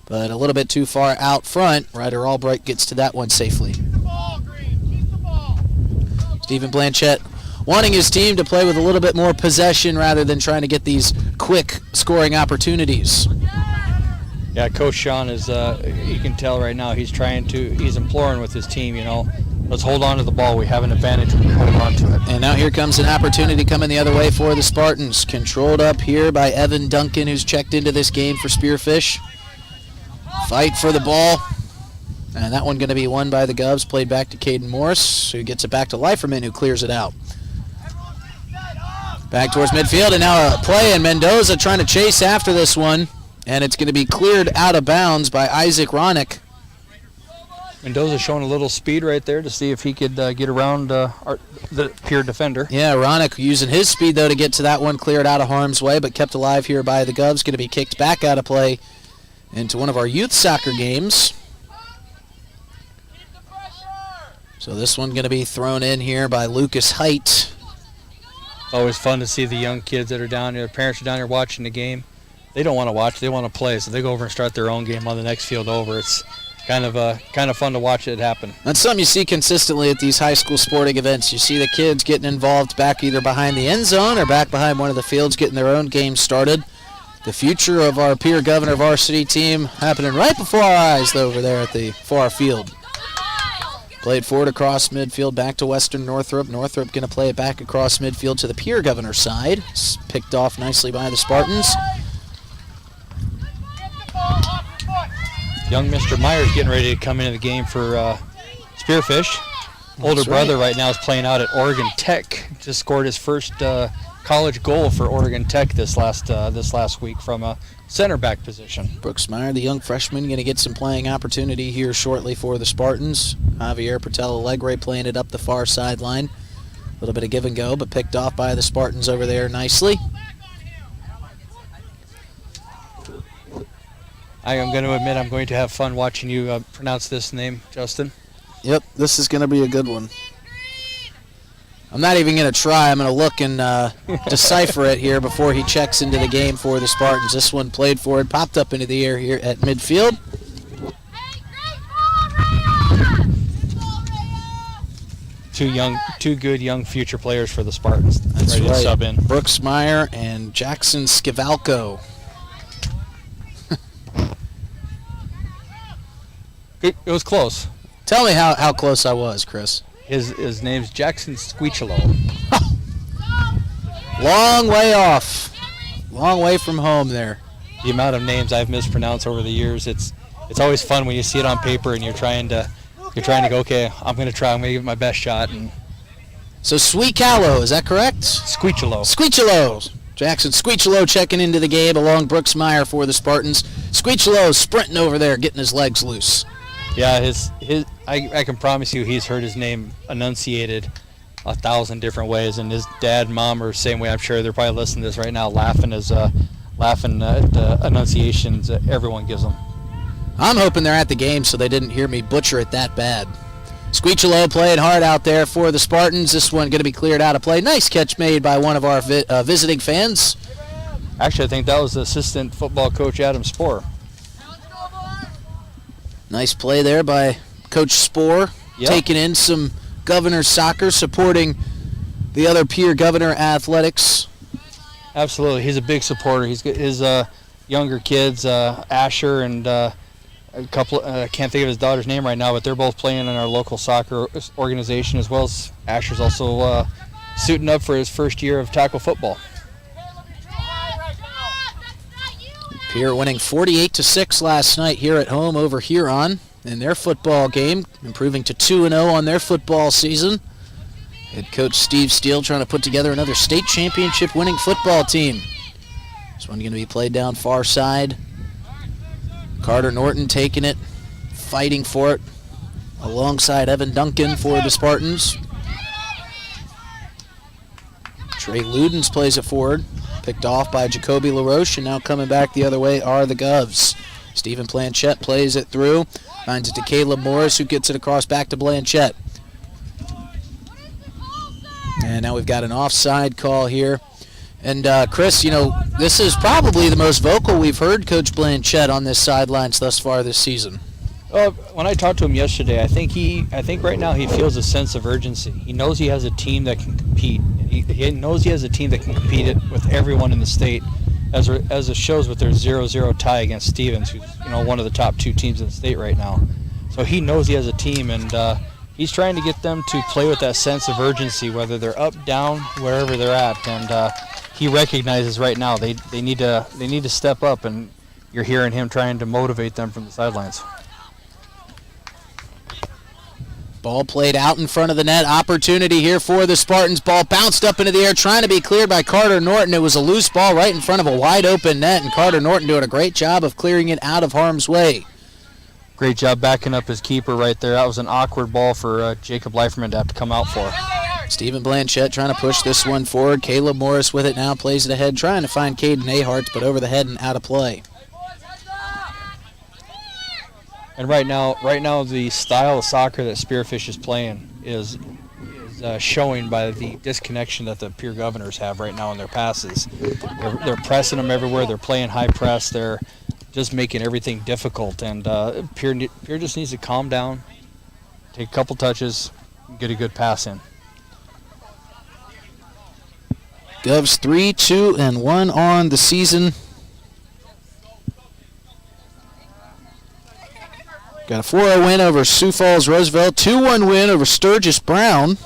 But a little bit too far out front. Ryder Albright gets to that one safely. Stephen Blanchette wanting his team to play with a little bit more possession rather than trying to get these quick scoring opportunities. Yeah, Coach Sean is, you can tell right now, he's imploring with his team, let's hold on to the ball. We have an advantage. We hold on to it. And now here comes an opportunity coming the other way for the Spartans. Controlled up here by Evan Duncan, who's checked into this game for Spearfish. Fight for the ball. And that one going to be won by the Govs. Played back to Caden Morris, who gets it back to Leiferman, who clears it out. Back towards midfield, and now a play, and Mendoza trying to chase after this one. And it's going to be cleared out of bounds by Isaac Ronick. Mendoza showing a little speed right there to see if he could get around the Pierre defender. Yeah, Ronick using his speed, though, to get to that one, cleared out of harm's way, but kept alive here by the Govs. Going to be kicked back out of play into one of our youth soccer games. So this one going to be thrown in here by Lucas Height. Always fun to see the young kids that are down here. The parents are down here watching the game. They don't want to watch, they want to play, so they go over and start their own game on the next field over. It's kind of fun to watch it happen. That's something you see consistently at these high school sporting events. You see the kids getting involved back either behind the end zone or back behind one of the fields, getting their own game started. The future of our Pierre Governor varsity team happening right before our eyes over there at the far field. Played forward across midfield back to Western Northrup. Northrup going to play it back across midfield to the Pierre Governor side. It's picked off nicely by the Spartans. Young Mr. Myers getting ready to come into the game for Spearfish. Older brother right now is playing out at Oregon Tech. Just scored his first college goal for Oregon Tech this last week from a center back position. Brooks Meyer, the young freshman, going to get some playing opportunity here shortly for the Spartans. Javier Portello Alegre playing it up the far sideline. A little bit of give and go, but picked off by the Spartans over there nicely. I'm going to admit I'm going to have fun watching you pronounce this name, Justin. Yep, this is going to be a good one. I'm not even going to try. I'm going to look and decipher it here before he checks into the game for the Spartans. This one played forward, popped up into the air here at midfield. Two good young future players for the Spartans. That's ready right. To sub in. Brooks Meyer and Jackson Skivalco. It was close. Tell me how close I was, Chris. His name's Jackson Squeechalo. Long way off. Long way from home there. The amount of names I've mispronounced over the years, it's always fun when you see it on paper and you're trying to go, okay, I'm going to give it my best shot. And so Squeechalo, is that correct? Squeechalo. Jackson Squeechalo checking into the game along Brooks Meyer for the Spartans. Squeechalo sprinting over there, getting his legs loose. Yeah, I can promise you he's heard his name enunciated 1,000 different ways, and his dad, mom are the same way. I'm sure they're probably listening to this right now, laughing at the enunciations that everyone gives them. I'm hoping they're at the game so they didn't hear me butcher it that bad. Squeechalo playing hard out there for the Spartans. This one going to be cleared out of play. Nice catch made by one of our visiting fans. Actually, I think that was assistant football coach Adam Spohr. Nice play there by Coach Spohr, taking in some Governor soccer, supporting the other Pierre Governor athletics. Absolutely, he's a big supporter. He's got his younger kids, Asher and a couple. I can't think of his daughter's name right now, but they're both playing in our local soccer organization, as well as Asher's also suiting up for his first year of tackle football. Pierre winning 48-6 last night here at home over Huron in their football game, improving to 2-0 on their football season. Head coach Steve Steele trying to put together another state championship winning football team. This one going to be played down far side. Carter Norton taking it, fighting for it, alongside Evan Duncan for the Spartans. Trey Ludens plays it forward, picked off by Jacoby LaRoche, and now coming back the other way are the Govs. Stephen Blanchette plays it through, finds it to Caleb Morris, who gets it across back to Blanchette. And now we've got an offside call here. And Chris, you know, this is probably the most vocal we've heard Coach Blanchette on this sidelines thus far this season. When I talked to him yesterday, I think right now he feels a sense of urgency. He knows he has a team that can compete. He knows he has a team that can compete with everyone in the state, as it shows with their 0-0 tie against Stevens, who's one of the top 2 teams in the state right now. So he knows he has a team, and he's trying to get them to play with that sense of urgency, whether they're up, down, wherever they're at. And he recognizes right now they need to step up, and you're hearing him trying to motivate them from the sidelines. Ball played out in front of the net. Opportunity here for the Spartans. Ball bounced up into the air, trying to be cleared by Carter Norton. It was a loose ball right in front of a wide open net, and Carter Norton doing a great job of clearing it out of harm's way. Great job backing up his keeper right there. That was an awkward ball for Jacob Leiferman to have to come out for. Stephen Blanchette trying to push this one forward. Caleb Morris with it now, plays it ahead, trying to find Caden Aharts, but over the head and out of play. And right now, the style of soccer that Spearfish is playing is showing by the disconnection that the Pierre Governors have right now in their passes. They're pressing them everywhere. They're playing high press. They're just making everything difficult. And Pierre just needs to calm down, take a couple touches, and get a good pass in. Govs 3-2-1 on the season. Got a 4-0 win over Sioux Falls Roosevelt, 2-1 win over Sturgis Brown.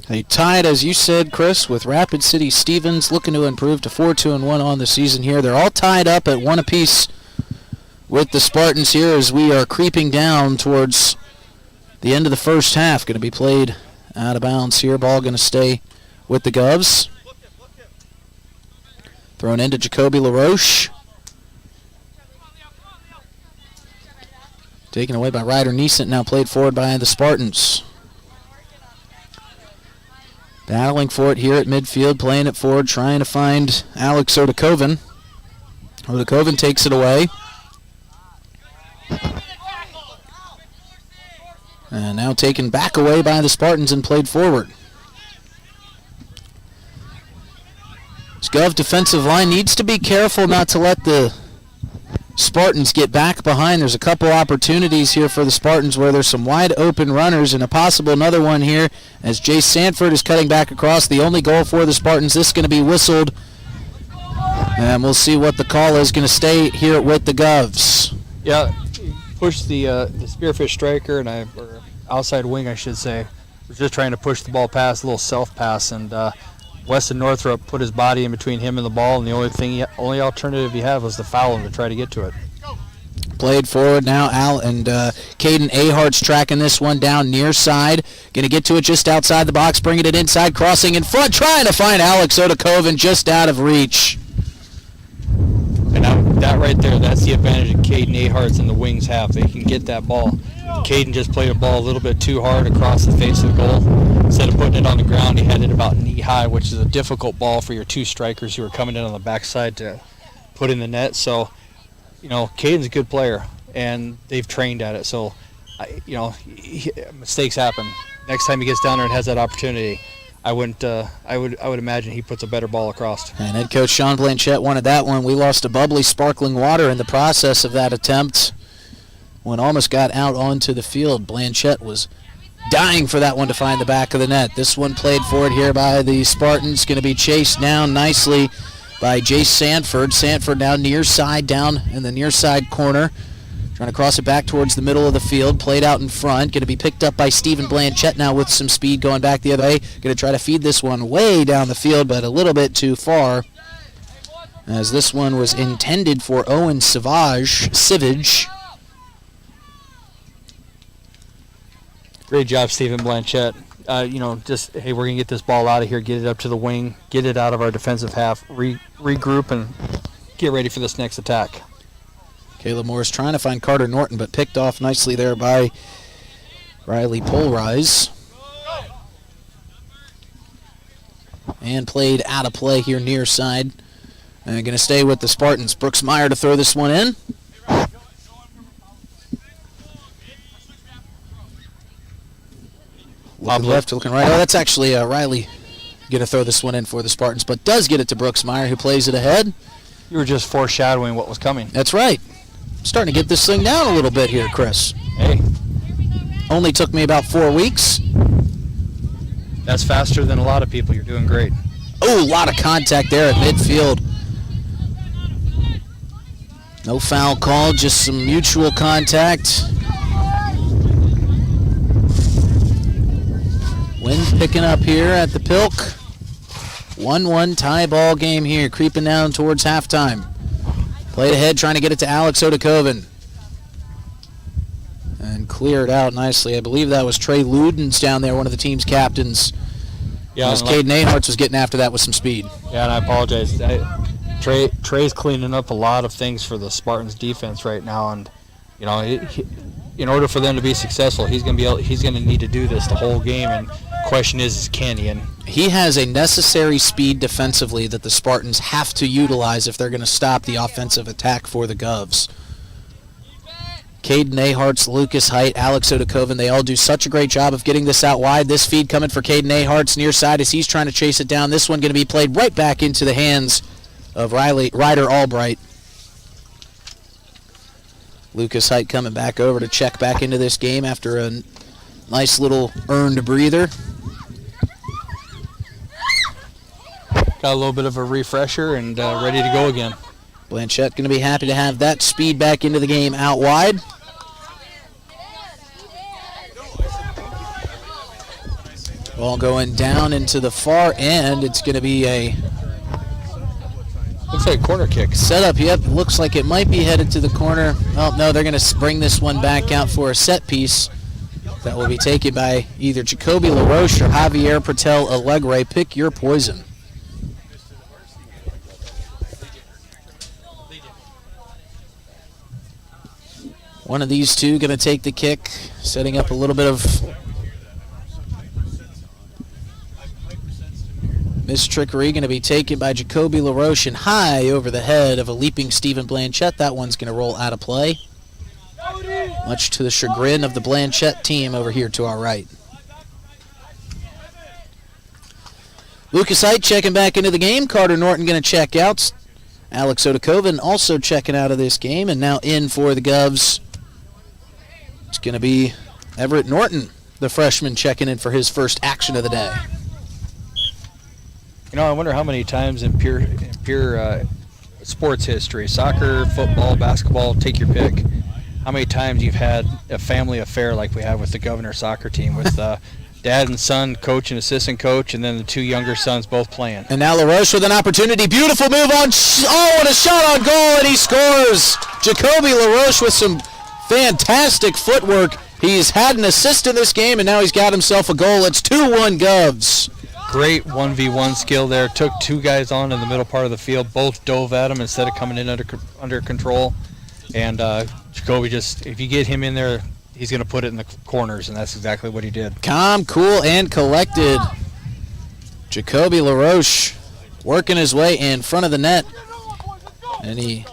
They tied, as you said, Chris, with Rapid City Stevens, looking to improve to 4-2-1 on the season here. They're all tied up at 1 apiece with the Spartans here as we are creeping down towards the end of the first half. Going to be played out of bounds here. Ball going to stay with the Govs. Thrown into Jacoby LaRoche. Taken away by Ryder Neeson, now played forward by the Spartans. Battling for it here at midfield, playing it forward, trying to find Alex Odakoven. Odakoven takes it away. And now taken back away by the Spartans and played forward. This Gov defensive line needs to be careful not to let the Spartans get back behind. There's a couple opportunities here for the Spartans where there's some wide open runners, and a possible another one here as Jace Sanford is cutting back across. The only goal for the Spartans. This is going to be whistled, and we'll see what the call is. Going to stay here with the Govs. Yeah, push the Spearfish striker or outside wing, I should say, was just trying to push the ball past, a little self pass, and Weston Northrup put his body in between him and the ball, and the only alternative he had was to foul him to try to get to it. Played forward now, Al and Caden Ahart's tracking this one down near side. Going to get to it just outside the box, bringing it inside, crossing in front, trying to find Alex Odakoven just out of reach. And that right there, that's the advantage that Caden Ahart's and the wings have. They can get that ball. Caden just played a ball a little bit too hard across the face of the goal. Instead of putting it on the ground, he had it about knee high, which is a difficult ball for your 2 strikers who are coming in on the backside to put in the net. So, Caden's a good player, and they've trained at it. So, mistakes happen. Next time he gets down there and has that opportunity, I would imagine he puts a better ball across. And head coach Sean Blanchette wanted that one. We lost a bubbly, sparkling water in the process of that attempt. When almost got out onto the field, Blanchette was dying for that one to find the back of the net. This one played forward here by the Spartans, going to be chased down nicely by Jace Sanford. Sanford now near side, down in the near side corner, trying to cross it back towards the middle of the field. Played out in front, going to be picked up by Stephen Blanchette now with some speed going back the other way. Going to try to feed this one way down the field, but a little bit too far, as this one was intended for Owen Savage. Great job, Stephen Blanchette. just, hey, we're going to get this ball out of here, get it up to the wing, get it out of our defensive half, regroup, and get ready for this next attack. Caleb Morris trying to find Carter Norton, but picked off nicely there by Riley Polrise. And played out of play here near side. And going to stay with the Spartans. Brooks Meyer to throw this one in. Looking left, looking right. Oh, that's actually Riley going to throw this one in for the Spartans, but does get it to Brooks Meyer, who plays it ahead. You were just foreshadowing what was coming. That's right. Starting to get this thing down a little bit here, Chris. Hey. Only took me about 4 weeks. That's faster than a lot of people. You're doing great. Oh, a lot of contact there at midfield. No foul call, just some mutual contact. Wind picking up here at the Pilk. 1-1 tie ball game here, creeping down towards halftime. Played ahead, trying to get it to Alex Odakoven. And cleared out nicely. I believe that was Trey Ludens down there, one of the team's captains. Yeah, as Caden Aharts was getting after that with some speed. Yeah, and I apologize. Trey's cleaning up a lot of things for the Spartans defense right now, and in order for them to be successful, he's going to need to do this the whole game. And question is can he? And he has a necessary speed defensively that the Spartans have to utilize if they're going to stop the offensive attack for the Govs. Caden Aharts, Lucas Height, Alex Odakoven, they all do such a great job of getting this out wide. This feed coming for Caden Aharts near side as he's trying to chase it down. This one going to be played right back into the hands of Ryder Albright. Lucas Height coming back over to check back into this game after a nice little earned breather. Got a little bit of a refresher and ready to go again. Blanchette going to be happy to have that speed back into the game out wide. Ball going down into the far end. It's going to be a... looks like a corner kick. Setup, yep. Looks like it might be headed to the corner. Oh, no, they're going to bring this one back out for a set piece that will be taken by either Jacoby LaRoche or Javier Patel Allegre. Pick your poison. One of these two going to take the kick, setting up a little bit of mistrickery. Going to be taken by Jacoby LaRoche and high over the head of a leaping Stephen Blanchette. That one's going to roll out of play, much to the chagrin of the Blanchette team over here to our right. Lucas Height checking back into the game. Carter Norton going to check out. Alex Odakoven also checking out of this game, and now in for the Govs. It's going to be Everett Norton, the freshman, checking in for his first action of the day. I wonder how many times in pure sports history, soccer, football, basketball, take your pick, how many times you've had a family affair like we have with the Governor soccer team with dad and son, coach and assistant coach, and then the two younger sons both playing. And now LaRoche with an opportunity. Beautiful move on. Oh, and a shot on goal, and he scores. Jacoby LaRoche with some fantastic footwork. He's had an assist in this game, and now he's got himself a goal. It's 2-1 Govs. Great 1v1 skill there. Took two guys on in the middle part of the field. Both dove at him instead of coming in under control. And Jacoby just, if you get him in there, he's going to put it in the corners, and that's exactly what he did. Calm, cool, and collected. Jacoby LaRoche working his way in front of the net. And he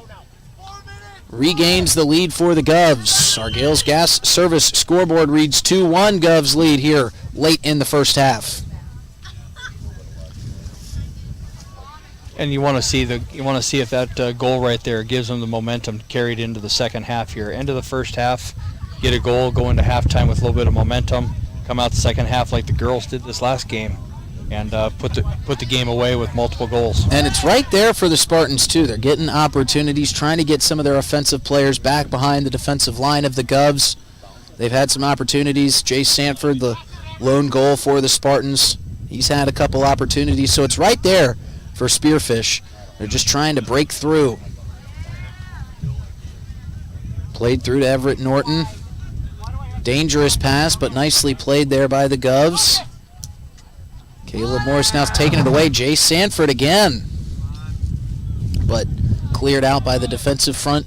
regains the lead for the Govs. Our Gales Gas Service scoreboard reads 2-1 Govs lead here late in the first half. And you want to see if that goal right there gives them the momentum carried into the second half here. End of the first half, get a goal, go into halftime with a little bit of momentum, come out the second half like the girls did this last game, and put the game away with multiple goals. And it's right there for the Spartans too. They're getting opportunities, trying to get some of their offensive players back behind the defensive line of the Govs. They've had some opportunities. Jay Sanford, the lone goal for the Spartans, he's had a couple opportunities. So it's right there for Spearfish. They're just trying to break through. Played through to Everett Norton. Dangerous pass, but nicely played there by the Govs. Caleb Morris now taking it away. Jay Sanford again. But cleared out by the defensive front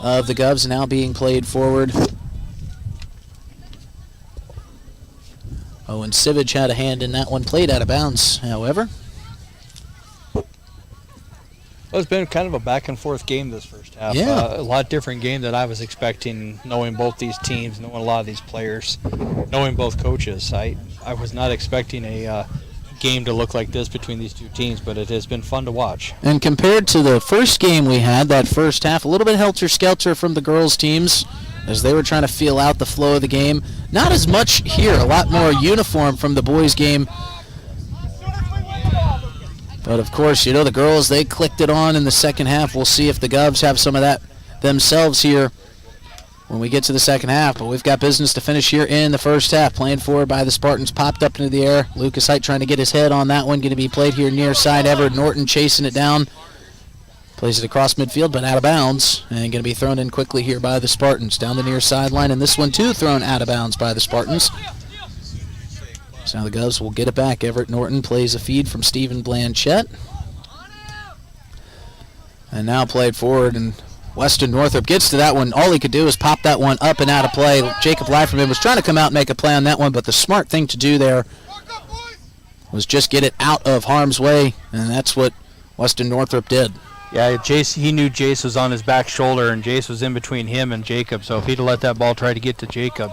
of the Govs, now being played forward. Owen Sivage had a hand in that one, played out of bounds, however. Well, it's been kind of a back and forth game this first half. Yeah. A lot different game than I was expecting, knowing both these teams, knowing a lot of these players, knowing both coaches. I was not expecting a game to look like this between these two teams, but it has been fun to watch. And compared to the first game we had, that first half, a little bit helter-skelter from the girls' teams as they were trying to feel out the flow of the game. Not as much here, a lot more uniform from the boys' game. But, of course, you know, the girls, they clicked it on in the second half. We'll see if the Govs have some of that themselves here when we get to the second half. But we've got business to finish here in the first half. Playing forward by the Spartans, popped up into the air. Lucas Height trying to get his head on that one. Going to be played here near side. Everett Norton chasing it down. Plays it across midfield, but out of bounds. And going to be thrown in quickly here by the Spartans. Down the near sideline, and this one, too, thrown out of bounds by the Spartans. So now the Govs will get it back. Everett Norton plays a feed from Stephen Blanchette. And now played forward, and Weston Northrup gets to that one. All he could do is pop that one up and out of play. Jacob Leiferman was trying to come out and make a play on that one, but the smart thing to do there was just get it out of harm's way, and that's what Weston Northrup did. Yeah, Jace, he knew Jace was on his back shoulder, and Jace was in between him and Jacob, so if he'd have let that ball try to get to Jacob,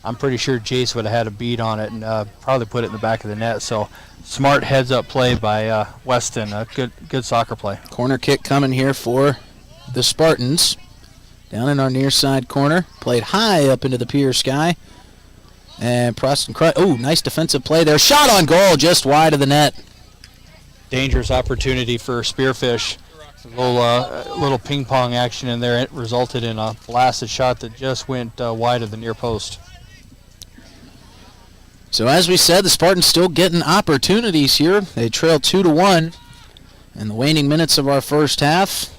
I'm pretty sure Jace would have had a beat on it and probably put it in the back of the net. So smart heads-up play by Weston. Good soccer play. Corner kick coming here for the Spartans. Down in our near side corner. Played high up into the pier sky. And Preston Crutch. Oh, nice defensive play there. Shot on goal just wide of the net. Dangerous opportunity for Spearfish. A little ping-pong action in there. It resulted in a blasted shot that just went wide of the near post. So as we said, the Spartans still getting opportunities here. They trail 2-1 in the waning minutes of our first half.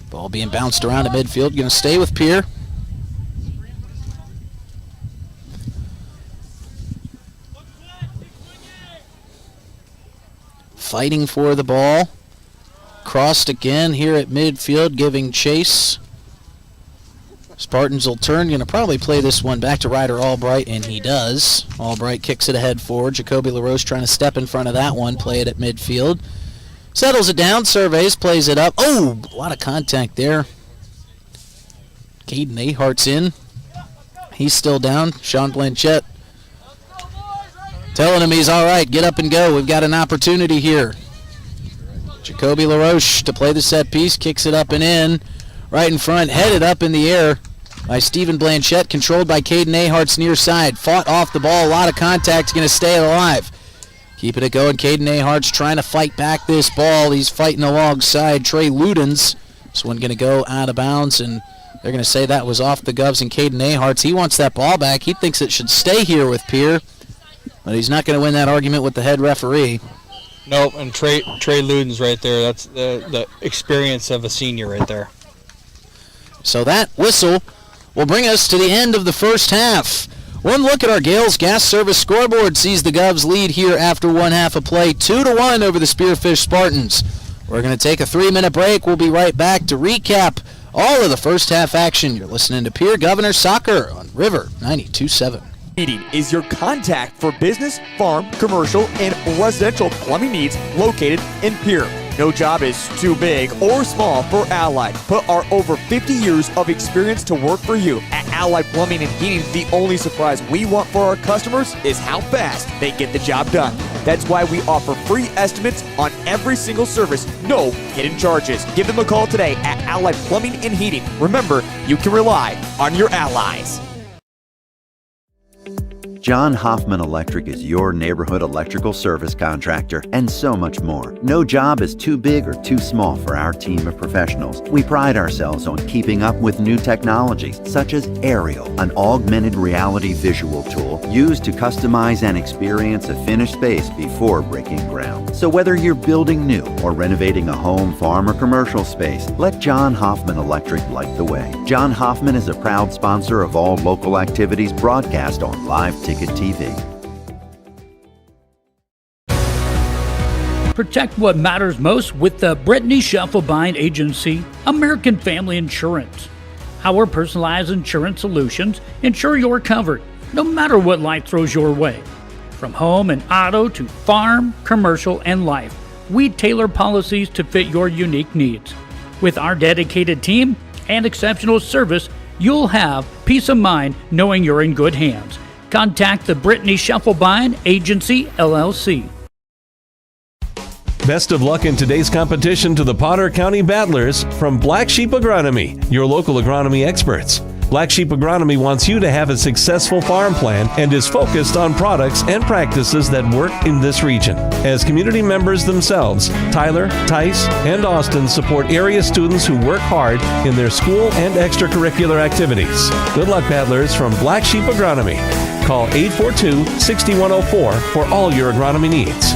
Ball being bounced around at midfield. Going to stay with Pierre. Fighting for the ball. Crossed again here at midfield, giving chase. Spartans will turn, going to probably play this one back to Ryder Albright, and he does. Albright kicks it ahead forward. Jacoby LaRoche trying to step in front of that one, play it at midfield. Settles it down, surveys, plays it up. Oh, a lot of contact there. Caden Ahart's in. He's still down. Sean Blanchette telling him he's all right, get up and go. We've got an opportunity here. Jacoby LaRoche to play the set piece, kicks it up and in. Right in front, headed up in the air by Stephen Blanchette, controlled by Caden Ahart's near side. Fought off the ball, a lot of contact, going to stay alive. Keeping it going, Caden Ahart's trying to fight back this ball. He's fighting alongside Trey Ludens. This one going to go out of bounds, and they're going to say that was off the Govs and Caden Ahart's. He wants that ball back. He thinks it should stay here with Pierre, but he's not going to win that argument with the head referee. Nope, and Trey Ludens right there. That's the experience of a senior right there. So that whistle will bring us to the end of the first half. One look at our Gales Gas Service scoreboard sees the Govs lead here after one half of play, 2-1 over the Spearfish Spartans. We're going to take a 3-minute break. We'll be right back to recap all of the first half action. You're listening to Pierre Governors Soccer on River 92.7. Heating is your contact for business, farm, commercial, and residential plumbing needs located in Pierre. No job is too big or small for Allied. Put our over 50 years of experience to work for you. At Allied Plumbing and Heating, the only surprise we want for our customers is how fast they get the job done. That's why we offer free estimates on every single service. No hidden charges. Give them a call today at Allied Plumbing and Heating. Remember, you can rely on your allies. John Hoffman Electric is your neighborhood electrical service contractor, and so much more. No job is too big or too small for our team of professionals. We pride ourselves on keeping up with new technologies, such as Aerial, an augmented reality visual tool used to customize and experience a finished space before breaking ground. So whether you're building new or renovating a home, farm, or commercial space, let John Hoffman Electric light the way. John Hoffman is a proud sponsor of all local activities broadcast on Live Ticket TV. Protect what matters most with the Brittany Scheffelbein Agency, American Family Insurance. Our personalized insurance solutions ensure you're covered, no matter what life throws your way. From home and auto to farm, commercial, and life, we tailor policies to fit your unique needs. With our dedicated team and exceptional service, you'll have peace of mind knowing you're in good hands. Contact the Brittany Scheffelbein Agency, LLC. Best of luck in today's competition to the Potter County Battlers from Black Sheep Agronomy, your local agronomy experts. Black Sheep Agronomy wants you to have a successful farm plan and is focused on products and practices that work in this region. As community members themselves, Tyler, Tice, and Austin support area students who work hard in their school and extracurricular activities. Good luck, battlers from Black Sheep Agronomy. Call 842-6104 for all your agronomy needs.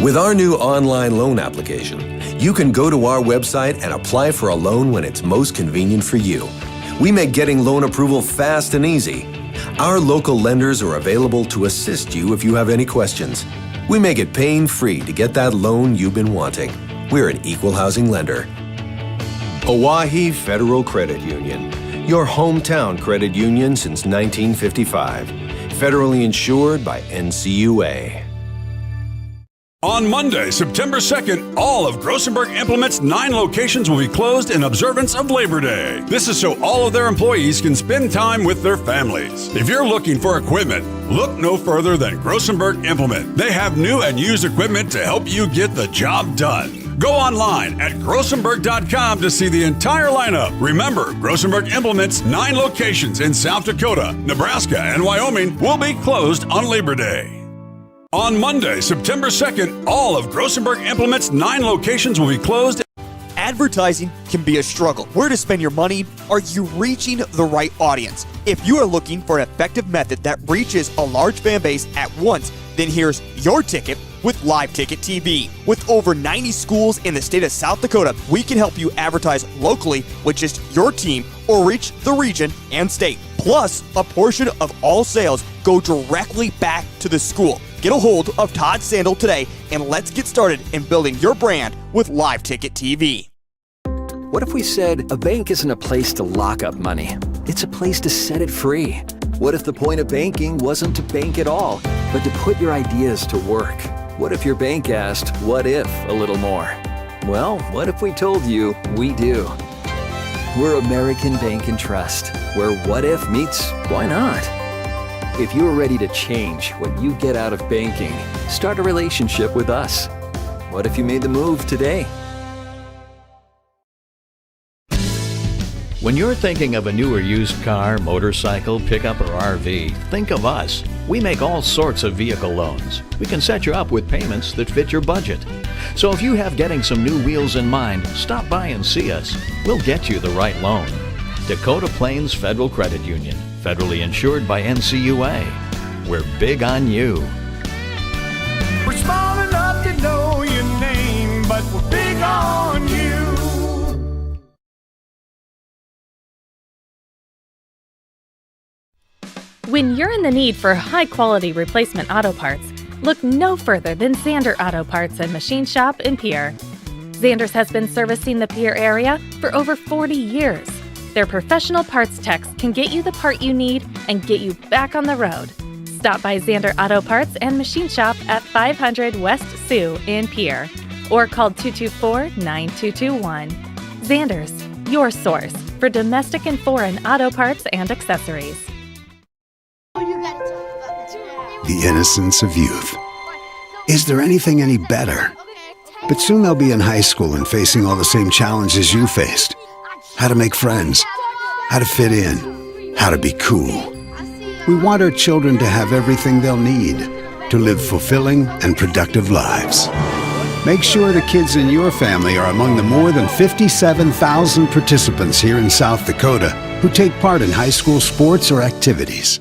With our new online loan application, you can go to our website and apply for a loan when it's most convenient for you. We make getting loan approval fast and easy. Our local lenders are available to assist you if you have any questions. We make it pain-free to get that loan you've been wanting. We're an equal housing lender. Owyhee Federal Credit Union, your hometown credit union since 1955. Federally insured by NCUA. On Monday, September 2nd, all of Grossenberg Implement's 9 locations will be closed in observance of Labor Day. This is so all of their employees can spend time with their families. If you're looking for equipment, look no further than Grossenberg Implement. They have new and used equipment to help you get the job done. Go online at grossenberg.com to see the entire lineup. Remember, Grossenberg Implement's 9 locations in South Dakota, Nebraska, and Wyoming will be closed on Labor Day. On Monday, September 2nd, all of Grossenberg Implement's 9 locations will be closed. Advertising can be a struggle. Where to spend your money? Are you reaching the right audience? If you are looking for an effective method that reaches a large fan base at once, then here's your ticket with Live Ticket TV. With over 90 schools in the state of South Dakota, we can help you advertise locally with just your team or reach the region and state. Plus, a portion of all sales go directly back to the school. Get a hold of Todd Sandel today and let's get started in building your brand with Live Ticket TV. What if we said a bank isn't a place to lock up money? It's a place to set it free. What if the point of banking wasn't to bank at all, but to put your ideas to work? What if your bank asked, what if, a little more? Well, what if we told you we do? We're American Bank and Trust, where what if meets why not? If you're ready to change what you get out of banking, start a relationship with us. What if you made the move today? When you're thinking of a new or used car, motorcycle, pickup, or RV, think of us. We make all sorts of vehicle loans. We can set you up with payments that fit your budget. So if you have getting some new wheels in mind, stop by and see us. We'll get you the right loan. Dakota Plains Federal Credit Union, federally insured by NCUA. We're big on you. We're small enough to know your name, but we're big on you. When you're in the need for high-quality replacement auto parts, look no further than Zander Auto Parts and Machine Shop in Pierre. Zander's has been servicing the Pierre area for over 40 years. Their professional parts techs can get you the part you need and get you back on the road. Stop by Zander Auto Parts and Machine Shop at 500 West Sioux in Pierre or call 224-9221. Zander's, your source for domestic and foreign auto parts and accessories. The innocence of youth. Is there anything any better? But soon they'll be in high school and facing all the same challenges you faced. How to make friends, how to fit in, how to be cool. We want our children to have everything they'll need to live fulfilling and productive lives. Make sure the kids in your family are among the more than 57,000 participants here in South Dakota who take part in high school sports or activities.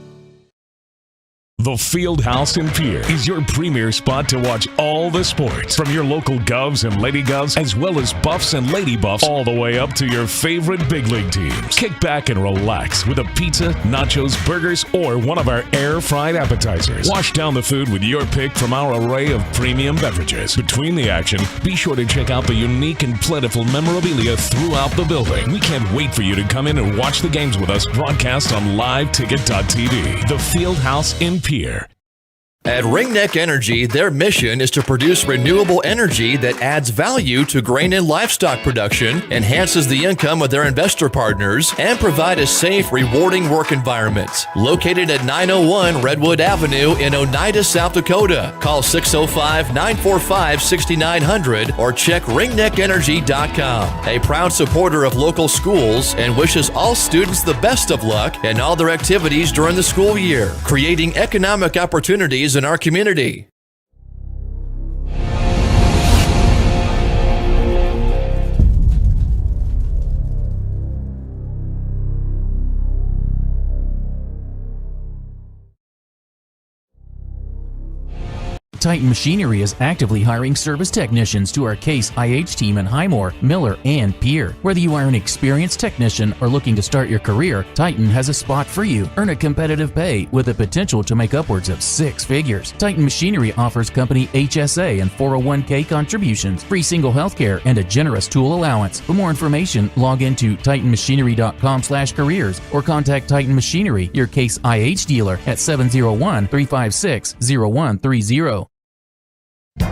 The Fieldhouse in Pierre is your premier spot to watch all the sports, from your local Govs and Lady Govs, as well as Buffs and Lady Buffs, all the way up to your favorite big league teams. Kick back and relax with a pizza, nachos, burgers, or one of our air-fried appetizers. Wash down the food with your pick from our array of premium beverages. Between the action, be sure to check out the unique and plentiful memorabilia throughout the building. We can't wait for you to come in and watch the games with us, broadcast on liveticket.tv. The Fieldhouse in Pierre. At Ringneck Energy, their mission is to produce renewable energy that adds value to grain and livestock production, enhances the income of their investor partners, and provide a safe, rewarding work environment. Located at 901 Redwood Avenue in Oneida, South Dakota. Call 605-945-6900 or check ringneckenergy.com. A proud supporter of local schools and wishes all students the best of luck in all their activities during the school year, creating economic opportunities in our community. Titan Machinery is actively hiring service technicians to our Case IH team in Highmore, Miller, and Pierre. Whether you are an experienced technician or looking to start your career, Titan has a spot for you. Earn a competitive pay with the potential to make upwards of 6 figures. Titan Machinery offers company HSA and 401k contributions, free single health care, and a generous tool allowance. For more information, log into titanmachinery.com/careers or contact Titan Machinery, your Case IH dealer, at 701-356-0130.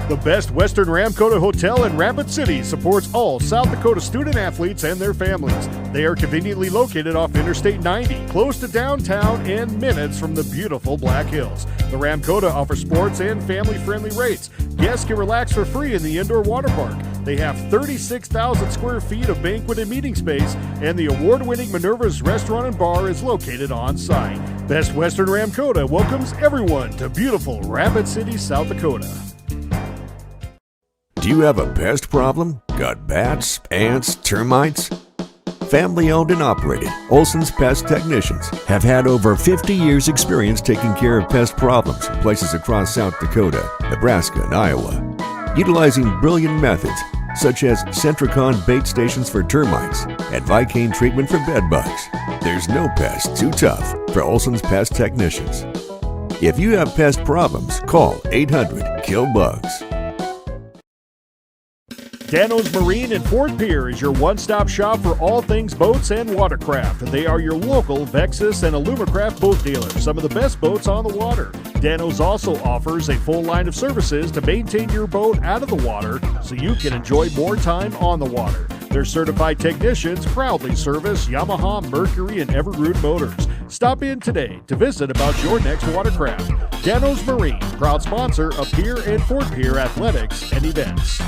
The Best Western Ramkota Hotel in Rapid City supports all South Dakota student athletes and their families. They are conveniently located off Interstate 90, close to downtown and minutes from the beautiful Black Hills. The Ramkota offers sports and family-friendly rates. Guests can relax for free in the indoor water park. They have 36,000 square feet of banquet and meeting space, and the award-winning Minerva's Restaurant and Bar is located on site. Best Western Ramkota welcomes everyone to beautiful Rapid City, South Dakota. Do you have a pest problem? Got bats, ants, termites? Family owned and operated, Olson's Pest Technicians have had over 50 years experience taking care of pest problems in places across South Dakota, Nebraska, and Iowa. Utilizing brilliant methods such as Centricon bait stations for termites and Vicane treatment for bed bugs. There's no pest too tough for Olson's Pest Technicians. If you have pest problems, call 800-KILL-BUGS. Dano's Marine in Fort Pierre is your one-stop shop for all things boats and watercraft. They are your local Vexus and Alumacraft boat dealer, some of the best boats on the water. Dano's also offers a full line of services to maintain your boat out of the water so you can enjoy more time on the water. Their certified technicians proudly service Yamaha, Mercury, and Everroot motors. Stop in today to visit about your next watercraft. Dano's Marine, proud sponsor of Pierre and Fort Pierre athletics and events.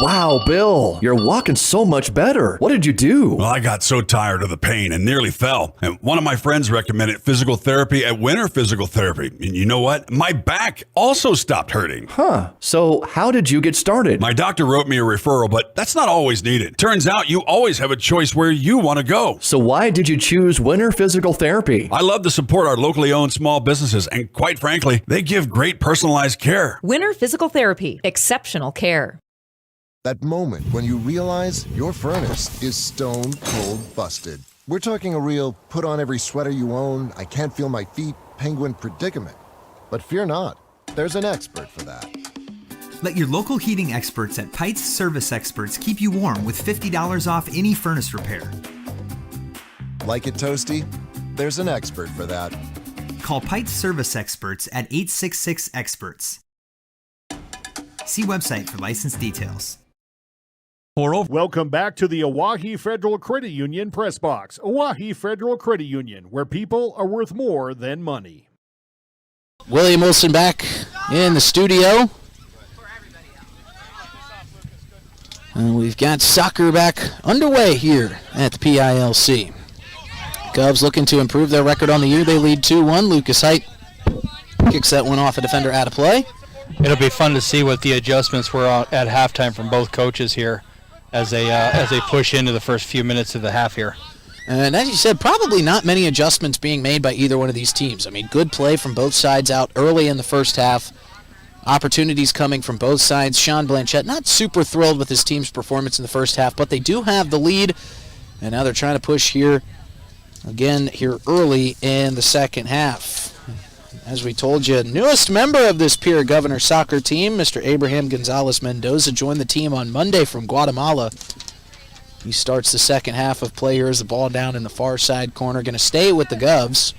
Wow, Bill, you're walking so much better. What did you do? Well, I got so tired of the pain and nearly fell. And one of my friends recommended physical therapy at Winter Physical Therapy. And you know what? My back also stopped hurting. Huh. So how did you get started? My doctor wrote me a referral, but that's not always needed. Turns out you always have a choice where you want to go. So why did you choose Winter Physical Therapy? I love to support our locally owned small businesses, and quite frankly, they give great personalized care. Winter Physical Therapy. Exceptional care. That moment when you realize your furnace is stone cold busted. We're talking a real put on every sweater you own, I can't feel my feet, penguin predicament. But fear not, there's an expert for that. Let your local heating experts at Pites Service Experts keep you warm with $50 off any furnace repair. Like it toasty? There's an expert for that. Call Pites Service Experts at 866-EXPERTS. See website for license details. Welcome back to the Oahe Federal Credit Union Press Box. Oahe Federal Credit Union, where people are worth more than money. William Wilson back in the studio. And we've got soccer back underway here at the PILC. Govs looking to improve their record on the year. They lead 2-1. Lucas Height kicks that one off a defender out of play. It'll be fun to see what the adjustments were at halftime from both coaches here as they push into the first few minutes of the half here. And as you said, probably not many adjustments being made by either one of these teams. I mean, good play from both sides out early in the first half. Opportunities coming from both sides. Sean Blanchette not super thrilled with his team's performance in the first half, but they do have the lead, and now they're trying to push here again here early in the second half. As we told you, newest member of this Pierre Governors soccer team, Mr. Abraham Gonzalez Mendoza, joined the team on Monday from Guatemala. He starts the second half of play here as the ball down in the far side corner. Going to stay with the Govs.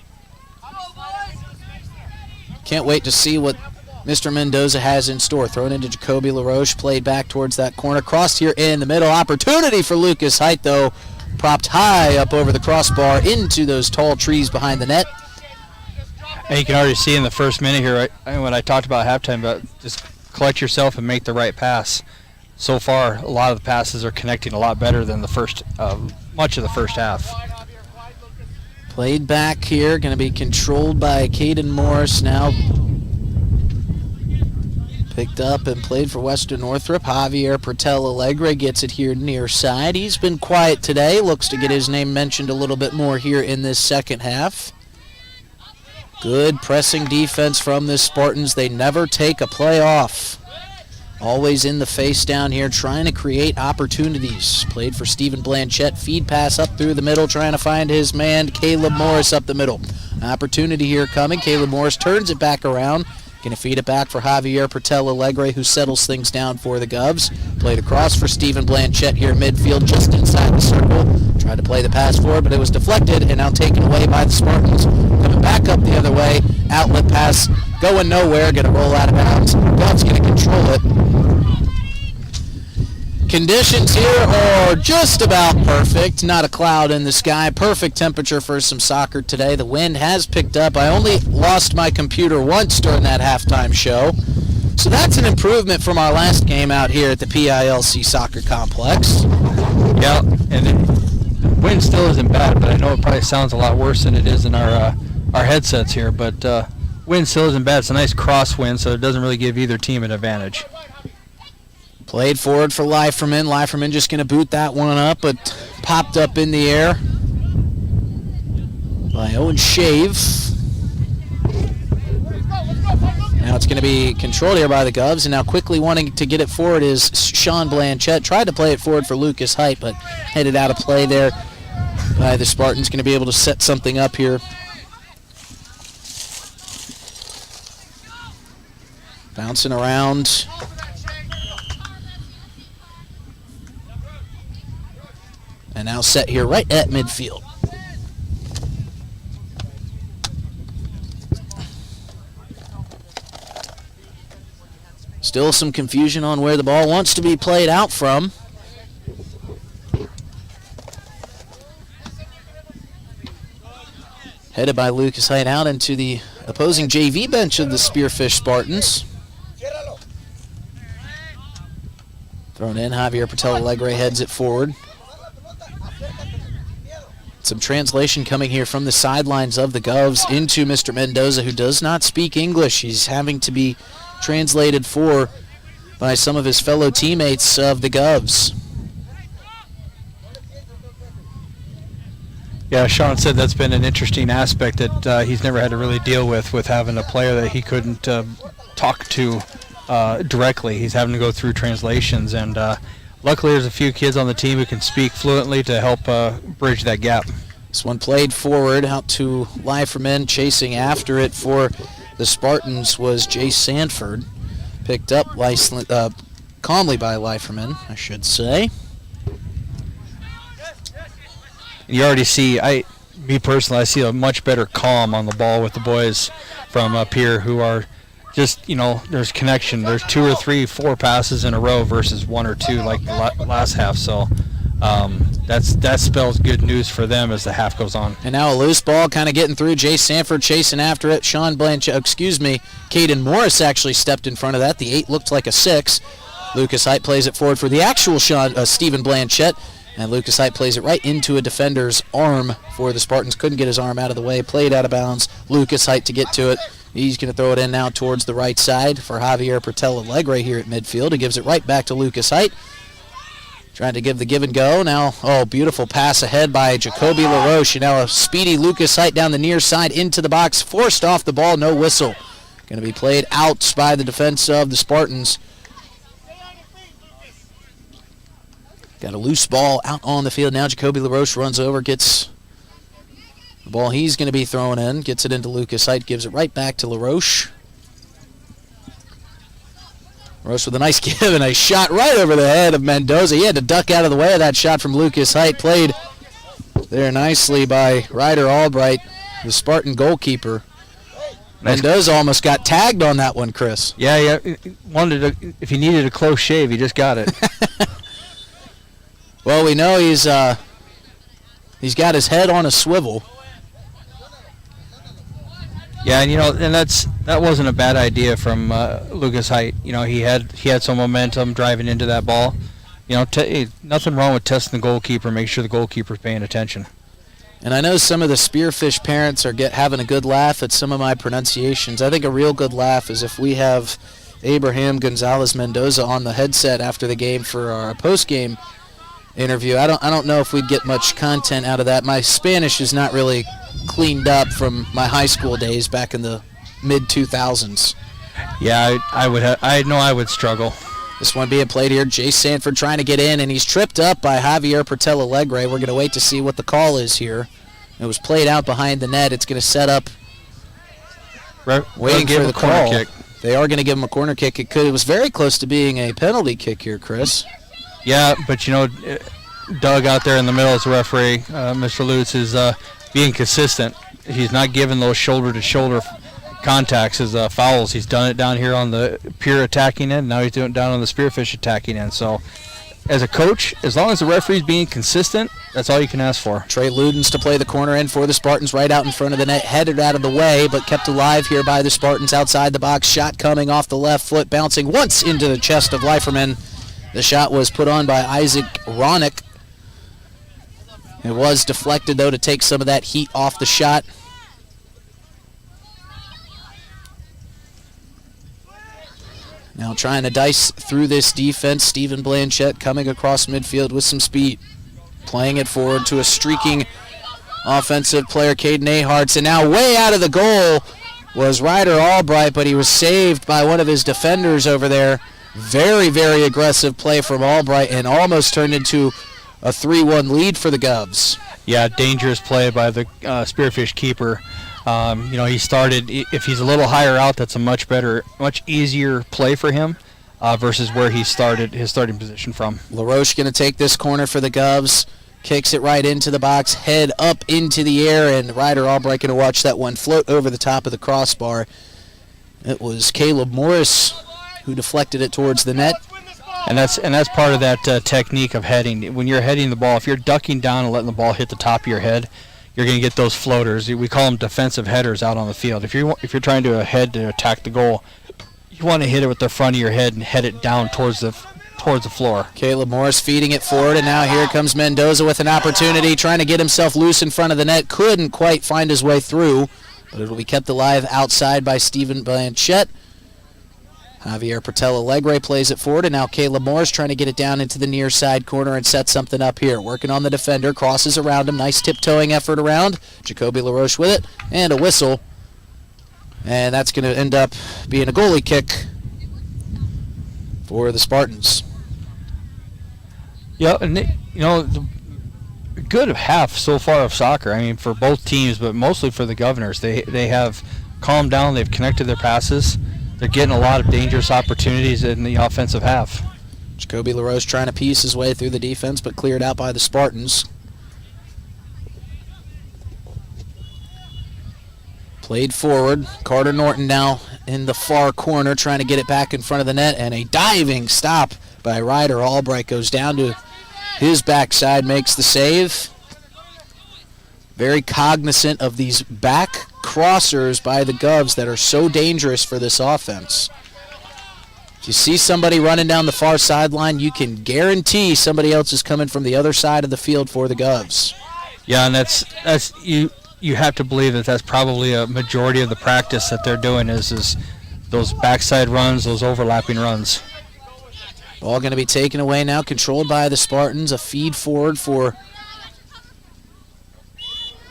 Can't wait to see what Mr. Mendoza has in store. Thrown into Jacoby LaRoche, played back towards that corner. Crossed here in the middle. Opportunity for Lucas Height, though. Propped high up over the crossbar into those tall trees behind the net. And you can already see in the first minute here, when I talked about halftime, about just collect yourself and make the right pass. So far, a lot of the passes are connecting a lot better than the first, much of the first half. Played back here, going to be controlled by Caden Morris now. Picked up and played for Western Northrop. Javier Pertel Alegre gets it here near side. He's been quiet today. Looks to get his name mentioned a little bit more here in this second half. Good pressing defense from the Spartans. They never take a play off. Always in the face down here, trying to create opportunities. Played for Stephen Blanchette. Feed pass up through the middle, trying to find his man, Caleb Morris, up the middle. Opportunity here coming. Caleb Morris turns it back around. Going to feed it back for Javier Pertel Alegre, who settles things down for the Govs. Played across for Stephen Blanchette here midfield, just inside the circle. Tried to play the pass forward, but it was deflected and now taken away by the Spartans. Coming back up the other way. Outlet pass going nowhere. Going to roll out of bounds. Govs going to control it. Conditions here are just about perfect. Not a cloud in the sky. Perfect temperature for some soccer today. The wind has picked up. I only lost my computer once during that halftime show. So that's an improvement from our last game out here at the PILC Soccer Complex. Yeah, and the wind still isn't bad, but I know it probably sounds a lot worse than it is in our headsets here. But wind still isn't bad. It's a nice crosswind, so it doesn't really give either team an advantage. Played forward for Leiferman. Leiferman just going to boot that one up, but popped up in the air by Owen Shave. Now it's going to be controlled here by the Govs, and now quickly wanting to get it forward is Sean Blanchette. Tried to play it forward for Lucas Height, but headed out of play there by the Spartans. Going to be able to set something up here. Bouncing around. And now set here right at midfield. Still some confusion on where the ball wants to be played out from. Headed by Lucas Height out into the opposing JV bench of the Spearfish Spartans. Thrown in, Javier Pertel Alegre heads it forward. Some translation coming here from the sidelines of the Govs into Mr. Mendoza, who does not speak English. He's having to be translated for by some of his fellow teammates of the Govs. Yeah, Sean said that's been an interesting aspect that he's never had to really deal with having a player that he couldn't talk to directly. He's having to go through translations, and luckily there's a few kids on the team who can speak fluently to help bridge that gap. This one played forward out to Leiferman. Chasing after it for the Spartans was Jay Sanford. Picked up calmly by Leiferman, I should say. You already see, me personally, I see a much better calm on the ball with the boys from up here who are just, there's connection. There's 2 or 3, 4 passes in a row versus 1 or 2 like the last half. So that spells good news for them as the half goes on. And now a loose ball kind of getting through. Jay Sanford chasing after it. Caden Morris actually stepped in front of that. The 8 looked like a 6. Lucas Height plays it forward for the actual Stephen Blanchette, and Lucas Height plays it right into a defender's arm for the Spartans. Couldn't get his arm out of the way, played out of bounds. Lucas Height to get to it. He's going to throw it in now towards the right side for Javier Portela Alegre here at midfield. He gives it right back to Lucas Height. Trying to give the give and go. Now, beautiful pass ahead by Jacoby LaRoche. Now a speedy Lucas Height down the near side into the box. Forced off the ball, no whistle. Going to be played out by the defense of the Spartans. Got a loose ball out on the field. Now Jacoby LaRoche runs over, gets the ball he's going to be throwing in. Gets it into Lucas Height, gives it right back to LaRoche. LaRoche with a nice give and a shot right over the head of Mendoza. He had to duck out of the way of that shot from Lucas Height. Played there nicely by Ryder Albright, the Spartan goalkeeper. Mendoza almost got tagged on that one, Chris. Yeah. If he needed a close shave, he just got it. Well, we know he's got his head on a swivel. Yeah, and that wasn't a bad idea from Lucas Height. He had some momentum driving into that ball. Nothing wrong with testing the goalkeeper. Make sure the goalkeeper's paying attention. And I know some of the Spearfish parents are having a good laugh at some of my pronunciations. I think a real good laugh is if we have Abraham Gonzalez Mendoza on the headset after the game for our postgame interview. I don't know if we'd get much content out of that. My Spanish is not really cleaned up from my high school days back in the mid-2000s. Yeah, I would struggle. This one being played here. Jay Sanford trying to get in, and he's tripped up by Javier Portela Alegre. We're going to wait to see what the call is here. It was played out behind the net. It's going to set up, waiting for the corner kick. They are going to give him a corner kick. It was very close to being a penalty kick here, Chris. Yeah, but Doug out there in the middle as a referee, Mr. Lutz, is being consistent. He's not giving those shoulder-to-shoulder contacts as fouls. He's done it down here on the Pierre attacking end. Now he's doing it down on the Spearfish attacking end. So, as a coach, as long as the referee's being consistent, that's all you can ask for. Trey Ludens to play the corner end for the Spartans right out in front of the net, headed out of the way, but kept alive here by the Spartans outside the box. Shot coming off the left foot, bouncing once into the chest of Leiferman. The shot was put on by Isaac Ronick. It was deflected, though, to take some of that heat off the shot. Now trying to dice through this defense, Stephen Blanchette coming across midfield with some speed. Playing it forward to a streaking offensive player, Caden Aharts. And now way out of the goal was Ryder Albright, but he was saved by one of his defenders over there. Very, very aggressive play from Albright and almost turned into a 3-1 lead for the Govs. Yeah, dangerous play by the Spearfish keeper. He started, if he's a little higher out, that's a much easier play for him versus where he started his starting position from. LaRoche going to take this corner for the Govs. Kicks it right into the box, head up into the air, and Ryder Albright going to watch that one float over the top of the crossbar. It was Caleb Morris who deflected it towards the net. And that's part of that technique of heading. When you're heading the ball, if you're ducking down and letting the ball hit the top of your head, you're going to get those floaters. We call them defensive headers out on the field. If you're trying to head to attack the goal, you want to hit it with the front of your head and head it down towards the floor. Caleb Morris feeding it forward, and now here comes Mendoza with an opportunity, trying to get himself loose in front of the net. Couldn't quite find his way through, but it'll be kept alive outside by Stephen Blanchette. Javier Portela Alegre plays it forward, and now Caleb Morris trying to get it down into the near side corner and set something up here. Working on the defender, crosses around him. Nice tiptoeing effort around. Jacoby LaRoche with it, and a whistle. And that's going to end up being a goalie kick for the Spartans. Yeah, and the good half so far of soccer. I mean, for both teams, but mostly for the Governors. They have calmed down. They've connected their passes. They're getting a lot of dangerous opportunities in the offensive half. Jacoby LaRoche trying to piece his way through the defense, but cleared out by the Spartans. Played forward. Carter Norton now in the far corner, trying to get it back in front of the net, and a diving stop by Ryder Albright goes down to his backside, makes the save. Very cognizant of these back crossers by the Govs that are so dangerous for this offense. If you see somebody running down the far sideline, you can guarantee somebody else is coming from the other side of the field for the Govs. Yeah, and that's you have to believe that that's probably a majority of the practice that they're doing is those backside runs, those overlapping runs. Ball going to be taken away now, controlled by the Spartans. A feed forward for,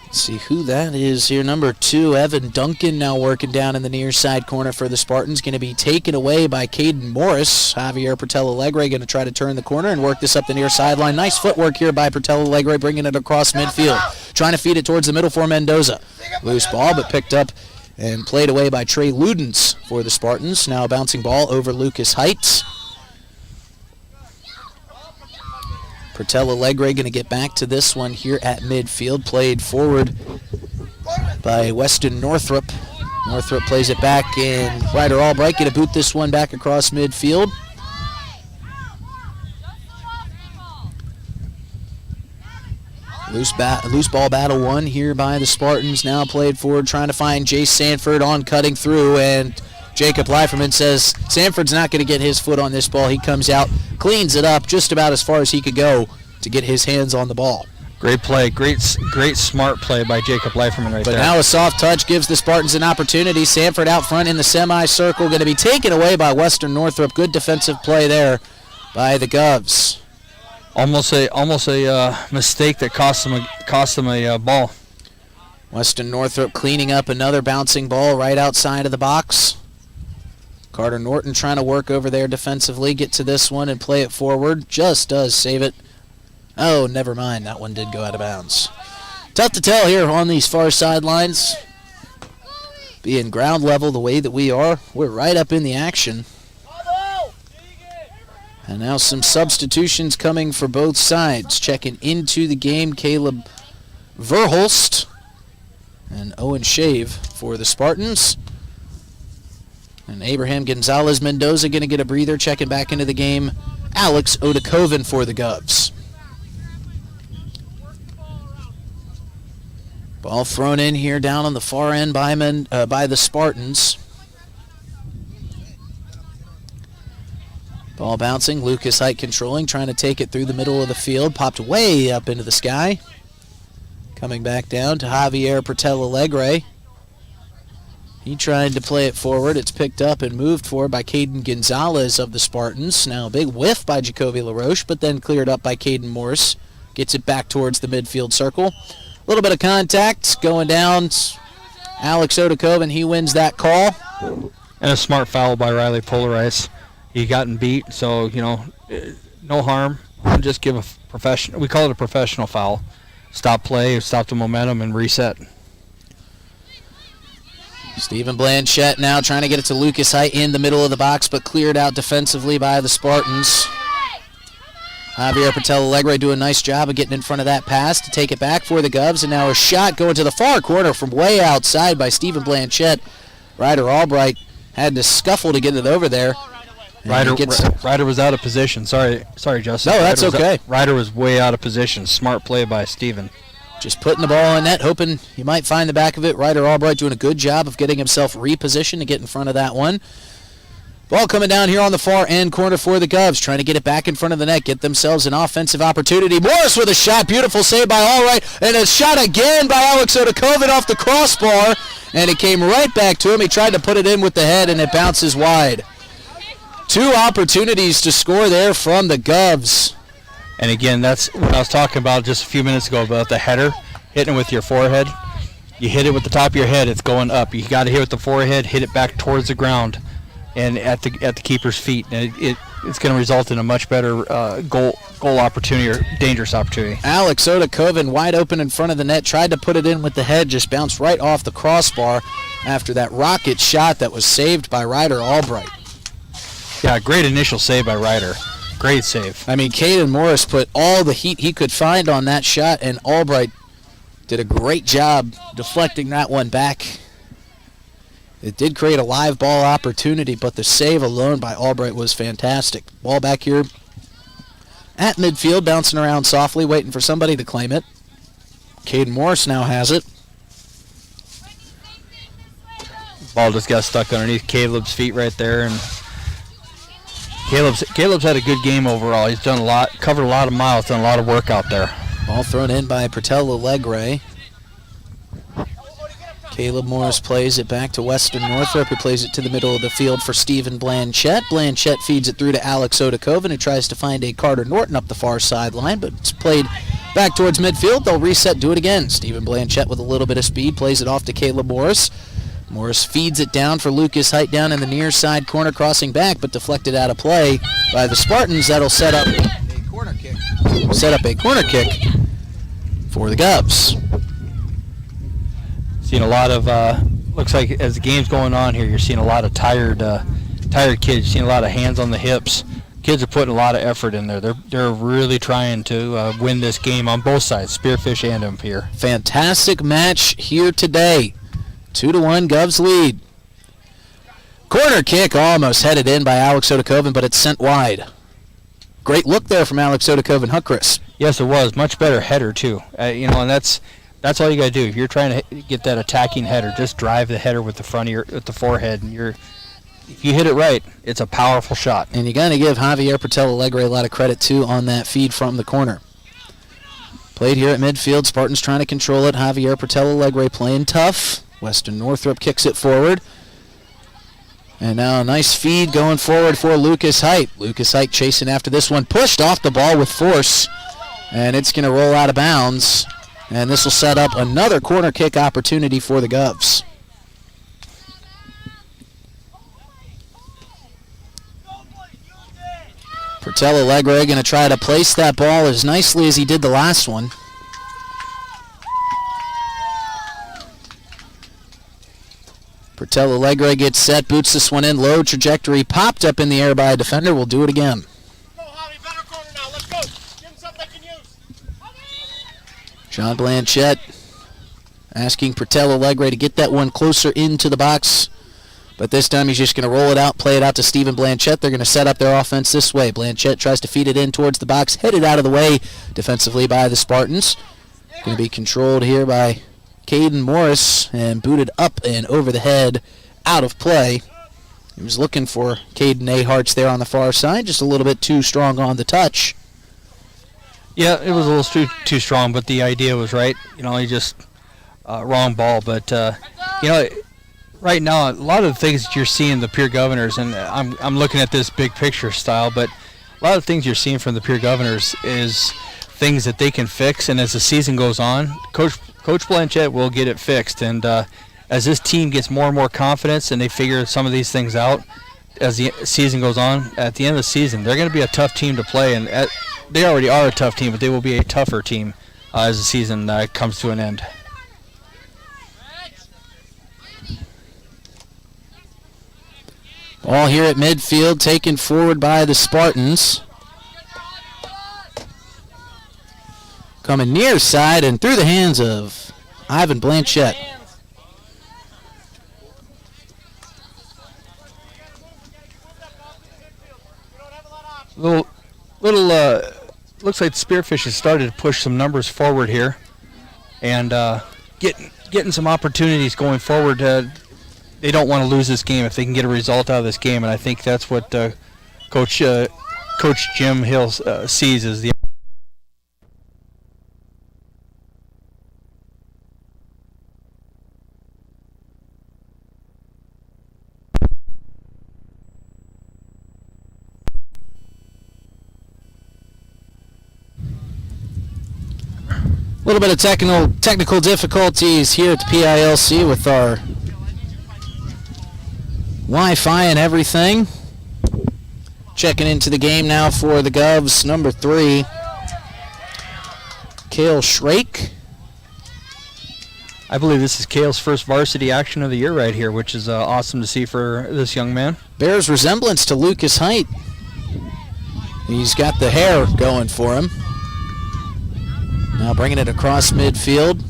let's see who that is here, number 2, Evan Duncan, now working down in the near side corner for the Spartans. Going to be taken away by Caden Morris. Javier Pertella-Alegre going to try to turn the corner and work this up the near sideline. Nice footwork here by Pertella-Alegre, bringing it across midfield. Trying to feed it towards the middle for Mendoza. Loose ball, but picked up and played away by Trey Ludens for the Spartans. Now a bouncing ball over Lucas Heights. Pertella-Alegre going to get back to this one here at midfield. Played forward by Weston Northrup. Northrup plays it back, and Ryder Albright going to boot this one back across midfield. Loose ball battle won here by the Spartans. Now played forward, trying to find Jay Sanford on cutting through, and Jacob Leiferman says Sanford's not going to get his foot on this ball. He comes out, cleans it up just about as far as he could go to get his hands on the ball. Great play, great smart play by Jacob Leiferman right there. But now a soft touch gives the Spartans an opportunity. Sanford out front in the semicircle, going to be taken away by Western Northrop. Good defensive play there by the Govs. Almost a mistake that cost them a ball. Western Northrop cleaning up another bouncing ball right outside of the box. Carter Norton trying to work over there defensively, get to this one and play it forward. Just does save it. Oh, never mind. That one did go out of bounds. Tough to tell here on these far sidelines. Being ground level the way that we are, we're right up in the action. And now some substitutions coming for both sides. Checking into the game, Caleb Verholst and Owen Shave for the Spartans. And Abraham Gonzalez Mendoza going to get a breather. Checking back into the game, Alex Odakoven for the Govs. Ball thrown in here down on the far end by the Spartans. Ball bouncing, Lucas Height controlling, trying to take it through the middle of the field. Popped way up into the sky. Coming back down to Javier Pertella-Alegre. He tried to play it forward. It's picked up and moved forward by Caden Gonzalez of the Spartans. Now a big whiff by Jacoby LaRoche, but then cleared up by Caden Morris. Gets it back towards the midfield circle. A little bit of contact going down. Alex Odakoven, he wins that call. And a smart foul by Riley Polarice. He gotten beat, so, no harm. Just give a professional, we call it a professional foul. Stop play, stop the momentum, and reset. Stephen Blanchette now trying to get it to Lucas Height in the middle of the box, but cleared out defensively by the Spartans. Javier Pertella-Alegre doing a nice job of getting in front of that pass to take it back for the Govs, and now a shot going to the far corner from way outside by Stephen Blanchette. Ryder Albright had to scuffle to get it over there. Ryder was out of position. Sorry, Justin. No, that's okay. Ryder was way out of position. Smart play by Stephen. Just putting the ball in net, hoping he might find the back of it. Ryder Albright doing a good job of getting himself repositioned to get in front of that one. Ball coming down here on the far end corner for the Govs, trying to get it back in front of the net, get themselves an offensive opportunity. Morris with a shot, beautiful save by Albright, and a shot again by Alex Odakoven off the crossbar, and it came right back to him. He tried to put it in with the head, and it bounces wide. 2 opportunities to score there from the Govs. And again, that's what I was talking about just a few minutes ago about the header, hitting it with your forehead. You hit it with the top of your head, it's going up. You got to hit it with the forehead, hit it back towards the ground and at the keeper's feet. And it's going to result in a much better goal opportunity or dangerous opportunity. Alex Odakoven wide open in front of the net, tried to put it in with the head, just bounced right off the crossbar after that rocket shot that was saved by Ryder Albright. Yeah, great initial save by Ryder. Great save. I mean, Caden Morris put all the heat he could find on that shot, and Albright did a great job deflecting that one back. It did create a live ball opportunity, but the save alone by Albright was fantastic. Ball back here at midfield, bouncing around softly, waiting for somebody to claim it. Caden Morris now has it. Ball just got stuck underneath Caleb's feet right there, and Caleb's had a good game overall. He's done a lot, covered a lot of miles, done a lot of work out there. Ball thrown in by Pertel Allegre. Caleb Morris plays it back to Western Northrop, who plays it to the middle of the field for Stephen Blanchette. Blanchette feeds it through to Alex Odakoven, who tries to find a Carter Norton up the far sideline, but it's played back towards midfield. They'll reset, do it again. Stephen Blanchette with a little bit of speed, plays it off to Caleb Morris. Morris feeds it down for Lucas Height down in the near side corner, crossing back, but deflected out of play by the Spartans. That'll set up a corner kick. For the Govs. Seeing a lot of, looks like as the game's going on here, you're seeing a lot of tired kids. You're seeing a lot of hands on the hips. Kids are putting a lot of effort in there. They're really trying to win this game on both sides, Spearfish and Imperial. Fantastic match here today. 2-1 Govs lead. Corner kick almost headed in by Alex Odakoven, but it's sent wide. Great look there from Alex Odakoven. Huh, Chris? Yes, it was. Much better header, too. And that's all you got to do. If you're trying to get that attacking header, just drive the header with the forehead, and if you hit it right, it's a powerful shot. And you got to give Javier Pertel Allegre a lot of credit, too, on that feed from the corner. Played here at midfield. Spartans trying to control it. Javier Pertel Allegre playing tough. Western Northrop kicks it forward. And now a nice feed going forward for Lucas Height. Lucas Height chasing after this one. Pushed off the ball with force. And it's going to roll out of bounds. And this will set up another corner kick opportunity for the Govs. Pertel Allegre going to try to place that ball as nicely as he did the last one. Pertel Allegre gets set, boots this one in, low trajectory, popped up in the air by a defender. We'll do it again. John Blanchette asking Pertel Allegre to get that one closer into the box. But this time he's just going to roll it out, play it out to Stephen Blanchette. They're going to set up their offense this way. Blanchette tries to feed it in towards the box, headed out of the way defensively by the Spartans. Going to be controlled here by Caden Morris and booted up and over the head, out of play. He was looking for Caden Aharts there on the far side, just a little bit too strong on the touch. Yeah, it was a little too strong, but the idea was right. He just wrong ball. But right now, a lot of the things that you're seeing the Pierre Governors, and I'm looking at this big picture style, but a lot of things you're seeing from the Pierre Governors is things that they can fix, and as the season goes on, Coach Blanchette will get it fixed, and as this team gets more and more confidence and they figure some of these things out as the season goes on, at the end of the season, they're going to be a tough team to play, and they already are a tough team, but they will be a tougher team as the season comes to an end. Ball here at midfield, taken forward by the Spartans. Coming near side and through the hands of Ivan Blanchette. Looks like Spearfish has started to push some numbers forward here, and getting some opportunities going forward. They don't want to lose this game if they can get a result out of this game, and I think that's what Coach Jim Hill sees as the. A little bit of technical difficulties here at the PILC with our Wi-Fi and everything. Checking into the game now for the Govs, number 3, Cale Shrake. I believe this is Cale's first varsity action of the year right here, which is awesome to see for this young man. Bears resemblance to Lucas Height. He's got the hair going for him. Now bringing it across midfield.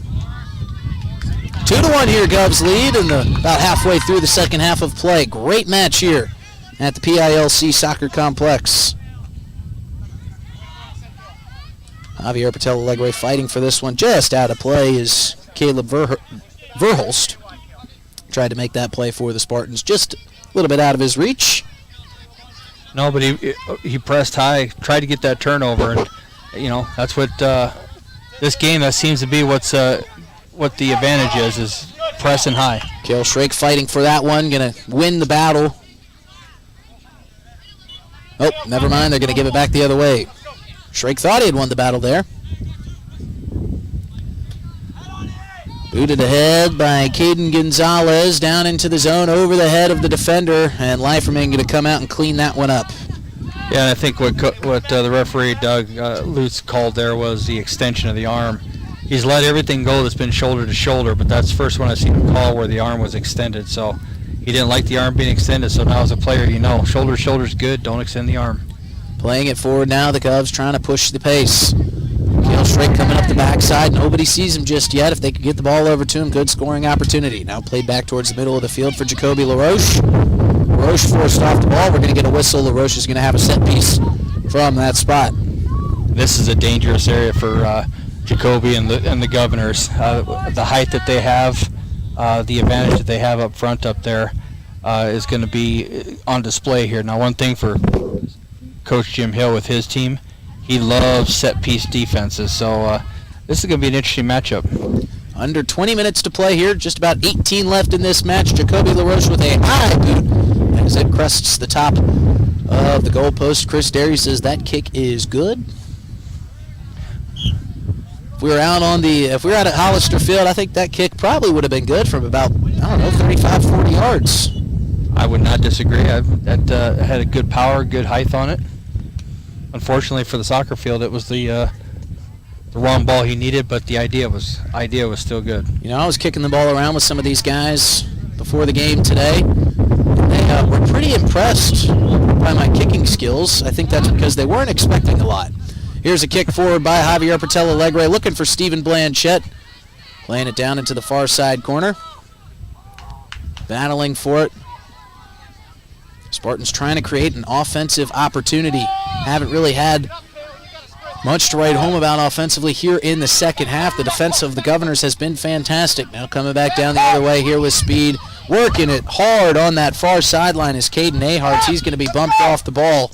2-1 here, Govs lead, and about halfway through the second half of play. Great match here at the PILC Soccer Complex. Javier Pertel Allegre fighting for this one. Just out of play is Caleb Verholst. Tried to make that play for the Spartans. Just a little bit out of his reach. No, but he pressed high, tried to get that turnover, and that's what this game, that seems to be what the advantage is pressing high. Kale Shrake fighting for that one, gonna win the battle. Oh, never mind, they're gonna give it back the other way. Shrake thought he had won the battle there. Booted ahead by Caden Gonzalez down into the zone over the head of the defender, and Leiferman going to come out and clean that one up. Yeah, and I think what the referee, Doug Lutz, called there was the extension of the arm. He's let everything go that's been shoulder to shoulder, but that's the first one I've seen him call where the arm was extended. So he didn't like the arm being extended, so now as a player, shoulder to shoulder's good, don't extend the arm. Playing it forward now, the Cubs trying to push the pace. Kale Shrake coming up the backside. Nobody sees him just yet. If they could get the ball over to him, good scoring opportunity. Now played back towards the middle of the field for Jacoby LaRoche. LaRoche forced off the ball. We're going to get a whistle. LaRoche is going to have a set piece from that spot. This is a dangerous area for Jacoby and the Governors. The height that they have, the advantage that they have up front up there is going to be on display here. Now, one thing for Coach Jim Hill with his team, he loves set-piece defenses, so this is going to be an interesting matchup. Under 20 minutes to play here, just about 18 left in this match. Jacoby LaRoche with a high boot as it crests the top of the goalpost. Chris Derry says that kick is good. If we were out at Hollister Field, I think that kick probably would have been good from about, 35, 40 yards. I would not disagree. That had a good power, good height on it. Unfortunately for the soccer field, it was the wrong ball he needed, but the idea was still good. I was kicking the ball around with some of these guys before the game today. They were pretty impressed by my kicking skills. I think that's because they weren't expecting a lot. Here's a kick forward by Javier Portela Alegre, looking for Stephen Blanchette. Playing it down into the far side corner. Battling for it. Spartans trying to create an offensive opportunity. Haven't really had much to write home about offensively here in the second half. The defense of the Governors has been fantastic. Now coming back down the other way here with speed. Working it hard on that far sideline is Caden Aharts. He's going to be bumped off the ball.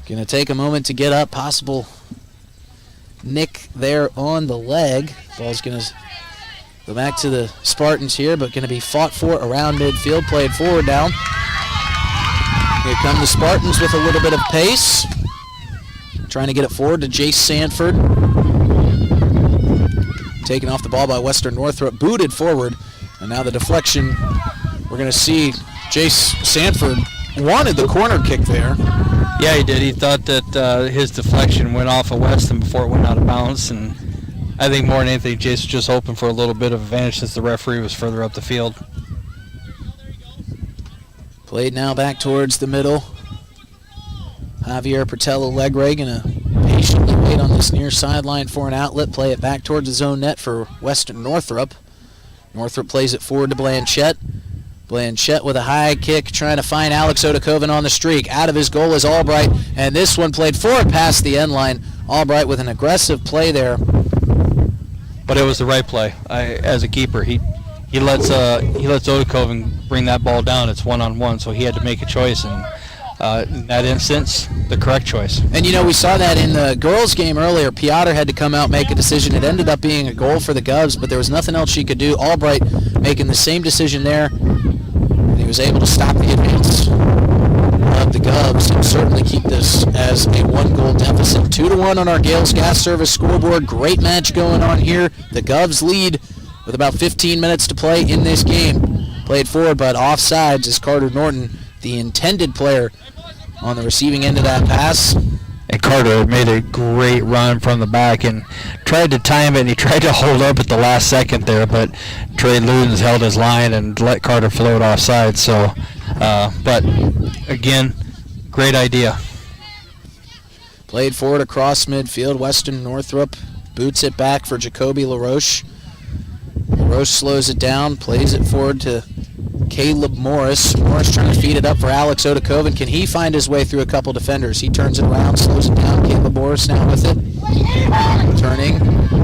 Going to take a moment to get up. Possible nick there on the leg. Ball's going to go back to the Spartans here, but going to be fought for around midfield. Played forward now. Here come the Spartans with a little bit of pace. Trying to get it forward to Jace Sanford. Taken off the ball by Western Northrop. Booted forward. And now the deflection. We're going to see Jace Sanford wanted the corner kick there. Yeah, he did. He thought that his deflection went off of Weston before it went out of bounds. And I think more than anything, Jace was just hoping for a little bit of advantage since the referee was further up the field. Played now back towards the middle. Javier Portela Alegre going to patiently wait on this near sideline for an outlet. Play it back towards his own net for Western Northrop. Northrop plays it forward to Blanchette. Blanchette with a high kick trying to find Alex Odakoven on the streak. Out of his goal is Albright, and this one played forward past the end line. Albright with an aggressive play there. But it was the right play. As a keeper, he lets Odakoven bring that ball down. It's one-on-one, so he had to make a choice, and in that instance, the correct choice. And we saw that in the girls' game earlier. Piotr had to come out and make a decision. It ended up being a goal for the Govs, but there was nothing else she could do. Albright making the same decision there. And he was able to stop the advance of the Govs and certainly keep this as a one-goal deficit. 2-1 on our Gales Gas Service scoreboard. Great match going on here. The Govs lead with about 15 minutes to play in this game. Played forward, but offsides is Carter Norton, the intended player on the receiving end of that pass. And Carter made a great run from the back and tried to time it, and he tried to hold up at the last second there, but Trey Ludens held his line and let Carter float offside. So, but again, great idea. Played forward across midfield. Weston Northrop boots it back for Jacoby LaRoche. LaRoche slows it down, plays it forward to Caleb Morris. Morris trying to feed it up for Alex Odakoven. Can he find his way through a couple defenders? He turns it around, slows it down. Caleb Morris now with it. Turning,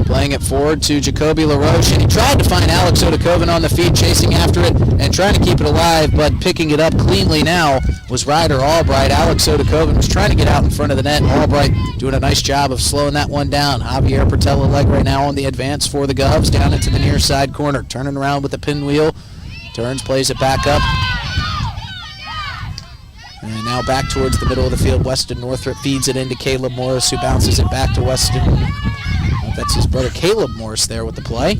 playing it forward to Jacoby LaRoche, and he tried to find Alex Odakoven on the feed, chasing after it and trying to keep it alive, but picking it up cleanly now was Ryder Albright. Alex Odakoven was trying to get out in front of the net. Albright doing a nice job of slowing that one down. Javier Portela Alegre now on the advance for the Govs, down into the near side corner, turning around with the pinwheel, turns, plays it back up. And now back towards the middle of the field. Weston Northrup feeds it into Caleb Morris, who bounces it back to Weston. That's his brother Caleb Morris there with the play.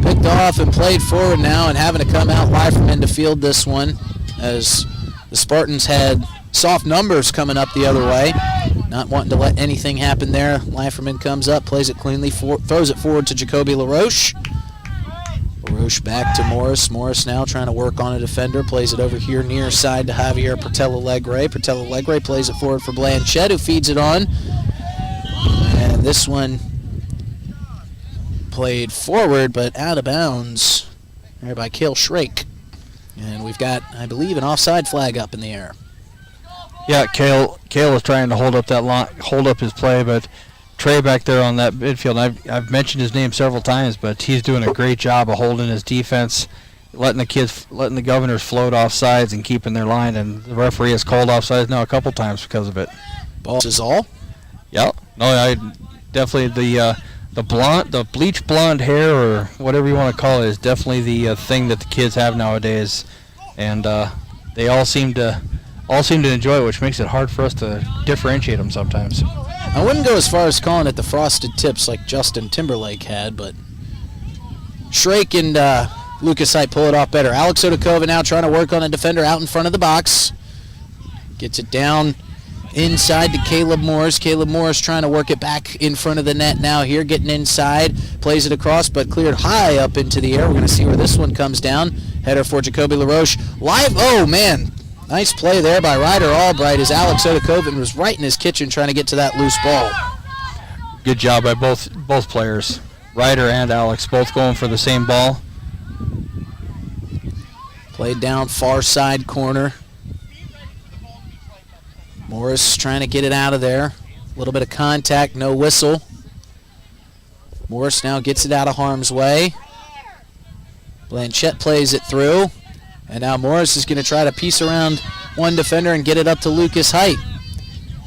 Picked off and played forward now, and having to come out live from end to field this one, as the Spartans had soft numbers coming up the other way. Not wanting to let anything happen there. Leiferman comes up, plays it cleanly, throws it forward to Jacoby LaRoche. LaRoche back to Morris. Morris now trying to work on a defender. Plays it over here near side to Javier Portela Alegre. Portela Alegre plays it forward for Blanchett, who feeds it on. And this one played forward, but out of bounds there by Cale Shrake. And we've got, I believe, an offside flag up in the air. Yeah, Cale was trying to hold up that line, hold up his play, but Trey back there on that midfield, I've mentioned his name several times, but he's doing a great job of holding his defense, letting the Governors float off sides and keeping their line, and the referee has called offsides now a couple times because of it. Ball is all? Yeah. No, I definitely the bleach blonde hair, or whatever you want to call it, is definitely the thing that the kids have nowadays, and they all seem to enjoy it, which makes it hard for us to differentiate them sometimes. I wouldn't go as far as calling it the frosted tips like Justin Timberlake had, but Shrake and Lucas Height pull it off better. Alex Odakoven now trying to work on a defender out in front of the box. Gets it down inside to Caleb Morris. Caleb Morris trying to work it back in front of the net now here, getting inside. Plays it across, but cleared high up into the air. We're going to see where this one comes down. Header for Jacoby LaRoche. Oh, man. Nice play there by Ryder Albright as Alex Odakoven was right in his kitchen trying to get to that loose ball. Good job by both players. Ryder and Alex both going for the same ball. Played down far side corner. Morris trying to get it out of there. A little bit of contact, no whistle. Morris now gets it out of harm's way. Blanchett plays it through. And now Morris is going to try to piece around one defender and get it up to Lucas Height.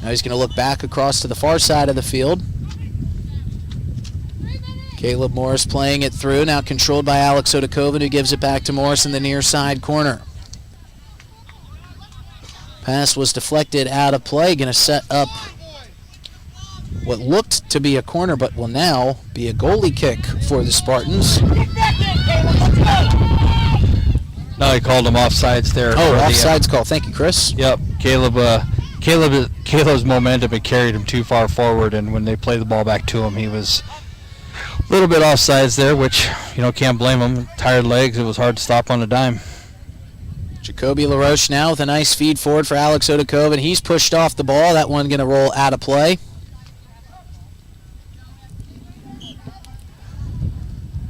Now he's going to look back across to the far side of the field. Caleb Morris playing it through, now controlled by Alex Odakoven, who gives it back to Morris in the near side corner. Pass was deflected out of play, going to set up what looked to be a corner, but will now be a goalie kick for the Spartans. No, he called him offsides there. Oh, offsides call. Thank you, Chris. Yep. Caleb's momentum had carried him too far forward, and when they played the ball back to him, he was a little bit offsides there, which, can't blame him. Tired legs, it was hard to stop on a dime. Jacoby LaRoche now with a nice feed forward for Alex Odakoven. He's pushed off the ball. That one going to roll out of play.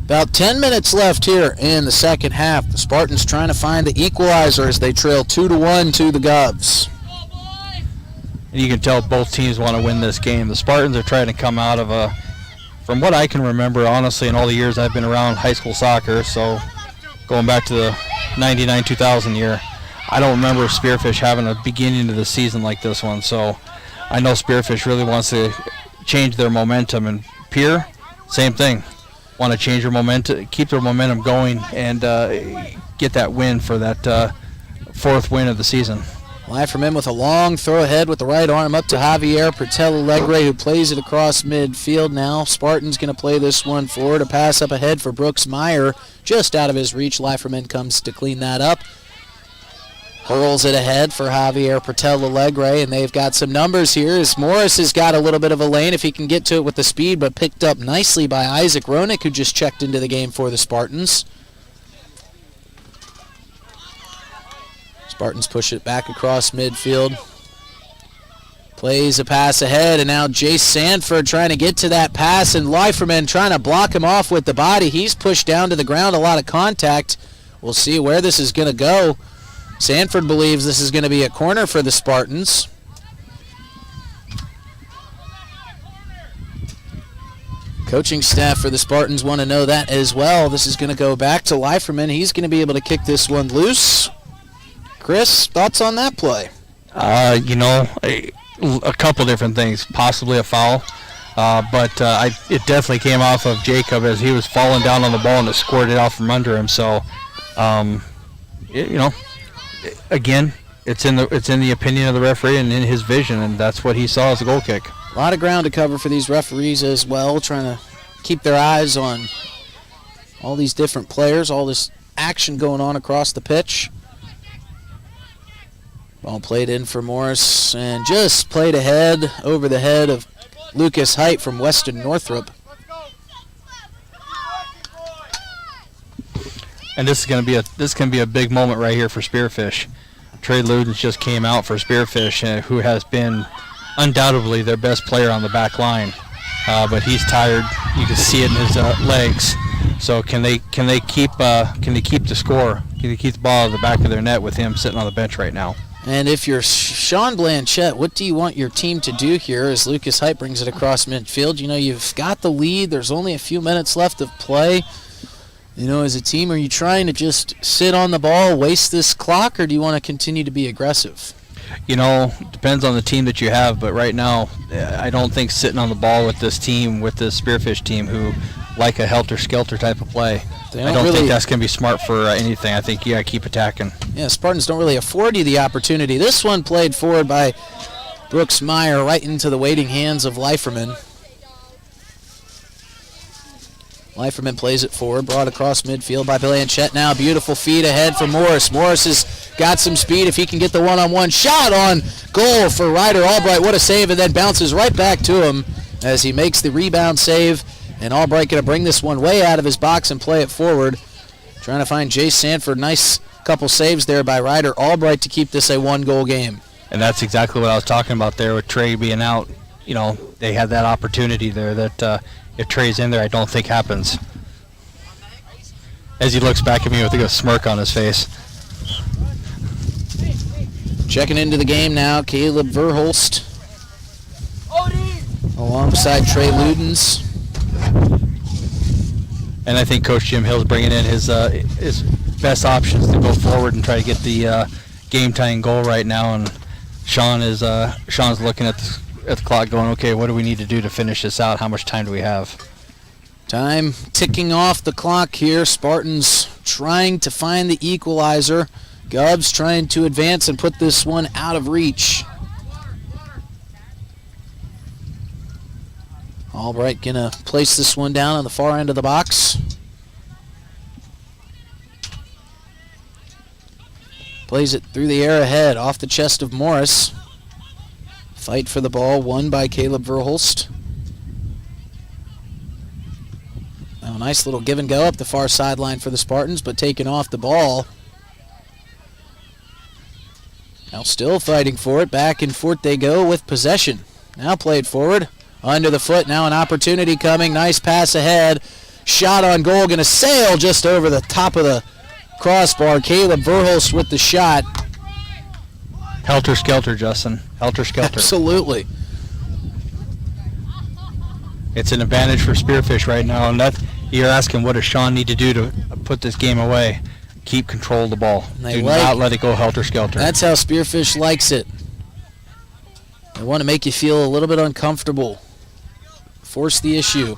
About 10 minutes left here in the second half. The Spartans trying to find the equalizer as they trail 2-1 to the Govs. And you can tell both teams want to win this game. The Spartans are trying to come out of from what I can remember, honestly, in all the years I've been around high school soccer, so going back to the 99-2000 year, I don't remember Spearfish having a beginning of the season like this one, so I know Spearfish really wants to change their momentum, and Pierre, same thing. Want to change their momentum, keep their momentum going, and get that win for that fourth win of the season. Live from him with a long throw ahead with the right arm up to Javier Portela Alegre, who plays it across midfield now. Spartan's going to play this one forward. A pass up ahead for Brooks Meyer, just out of his reach. Live from him comes to clean that up. Hurls it ahead for Javier Portela Alegre, and they've got some numbers here as Morris has got a little bit of a lane if he can get to it with the speed, but picked up nicely by Isaac Ronick, who just checked into the game for the Spartans. Spartans push it back across midfield. Plays a pass ahead, and now Jace Sanford trying to get to that pass, and Leiferman trying to block him off with the body. He's pushed down to the ground, a lot of contact. We'll see where this is going to go. Sanford believes this is going to be a corner for the Spartans. Coaching staff for the Spartans want to know that as well. This is going to go back to Leiferman. He's going to be able to kick this one loose. Chris, thoughts on that play? A couple different things. Possibly a foul, but it definitely came off of Jacob as he was falling down on the ball and it squirted out from under him. So, again, it's in the opinion of the referee and in his vision, and that's what he saw as a goal kick. A lot of ground to cover for these referees as well, trying to keep their eyes on all these different players, all this action going on across the pitch. Ball played in for Morris and just played ahead over the head of Lucas Height from Weston Northrop. And this is going to be a big moment right here for Spearfish. Trey Ludens just came out for Spearfish, who has been undoubtedly their best player on the back line, but he's tired. You can see it in his legs. So can they keep the score? Can they keep the ball at the back of their net with him sitting on the bench right now? And if you're Sean Blanchette, what do you want your team to do here as Lucas Height brings it across midfield? You've got the lead. There's only a few minutes left of play. As a team, are you trying to just sit on the ball, waste this clock, or do you want to continue to be aggressive? Depends on the team that you have, but right now, I don't think sitting on the ball with this team, with this Spearfish team, who like a helter-skelter type of play, I don't think that's going to be smart for anything. I think you got to keep attacking. Yeah, Spartans don't really afford you the opportunity. This one played forward by Brooks Meyer right into the waiting hands of Leiferman. Leiferman plays it forward, brought across midfield by Blanchette now. Beautiful feed ahead for Morris. Morris has got some speed if he can get the one-on-one shot on goal for Ryder Albright. What a save, and then bounces right back to him as he makes the rebound save. And Albright going to bring this one way out of his box and play it forward. Trying to find Jay Sanford. Nice couple saves there by Ryder Albright to keep this a one-goal game. And that's exactly what I was talking about there with Trey being out. They had that opportunity there that if Trey's in there, I don't think happens. As he looks back at me with a smirk on his face. Checking into the game now, Caleb Verholst alongside Trey Ludens. And I think Coach Jim Hill's bringing in his best options to go forward and try to get the game-tying goal right now. And Sean's looking at the clock going, okay, what do we need to do to finish this out? How much time do we have? Time ticking off the clock here. Spartans trying to find the equalizer. Govs trying to advance and put this one out of reach. Albright gonna place this one down on the far end of the box. Plays it through the air ahead, off the chest of Morris. Fight for the ball, won by Caleb Verholst. Now a nice little give and go up the far sideline for the Spartans, but taken off the ball. Now still fighting for it, back and forth they go with possession. Now played forward. Under the foot, now an opportunity coming. Nice pass ahead. Shot on goal, going to sail just over the top of the crossbar. Caleb Verholst with the shot. Helter-skelter, Justin. Helter-skelter. Absolutely. It's an advantage for Spearfish right now, and that you're asking what does Sean need to do to put this game away? Keep control of the ball. Do not let it go helter-skelter. That's how Spearfish likes it. They want to make you feel a little bit uncomfortable. Force the issue.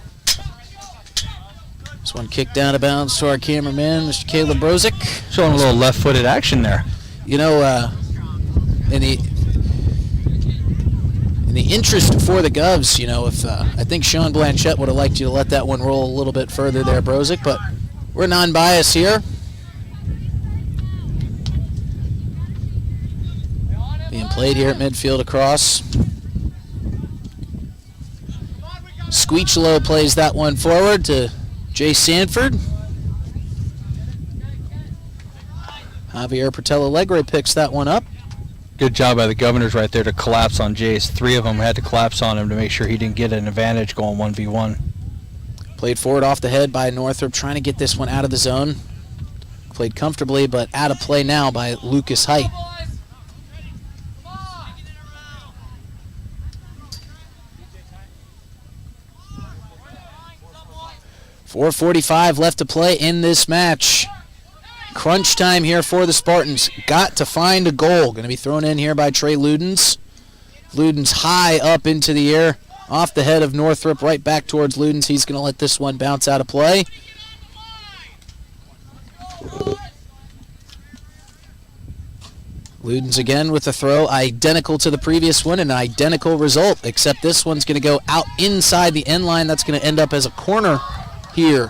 This one kicked out of bounds to our cameraman, Mr. Caleb Brozick. Showing a little left-footed action there. In the interest for the Govs, if I think Sean Blanchette would have liked you to let that one roll a little bit further there, Brozick, but we're non-biased here. Being played here at midfield across. Squeechlow plays that one forward to Jay Sanford. Javier Portela Alegre picks that one up. Good job by the Governors right there to collapse on Jace. 3 of them had to collapse on him to make sure he didn't get an advantage going 1v1. Played forward off the head by Northrop, trying to get this one out of the zone. Played comfortably, but out of play now by Lucas Height. 4:45 left to play in this match. Crunch time here for the Spartans. Got to find a goal. Going to be thrown in here by Trey Ludens. Ludens high up into the air, off the head of Northrop, right back towards Ludens. He's going to let this one bounce out of play. Ludens again with the throw, identical to the previous one, an identical result, except this one's going to go out inside the end line. That's going to end up as a corner here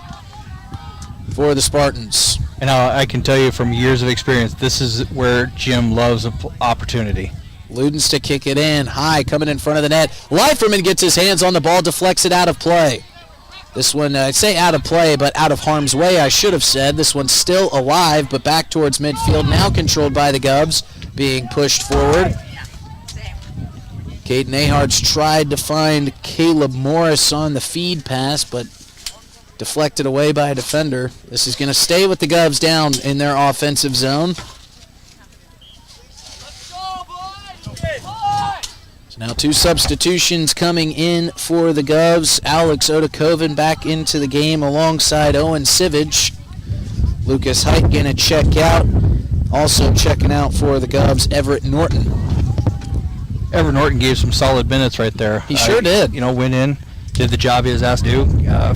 for the Spartans. And I can tell you from years of experience, this is where Jim loves an opportunity. Ludens to kick it in, high, coming in front of the net. Leiferman gets his hands on the ball, deflects it out of play. This one, I say out of play, but out of harm's way, I should have said. This one's still alive, but back towards midfield, now controlled by the Govs, being pushed forward. Caden Aharts tried to find Caleb Morris on the feed pass, but deflected away by a defender. This is going to stay with the Govs down in their offensive zone. So now 2 substitutions coming in for the Govs. Alex Odakoven back into the game alongside Owen Sivage. Lucas Height going to check out. Also checking out for the Govs, Everett Norton. Everett Norton gave some solid minutes right there. He sure did. Went in, did the job he was asked to do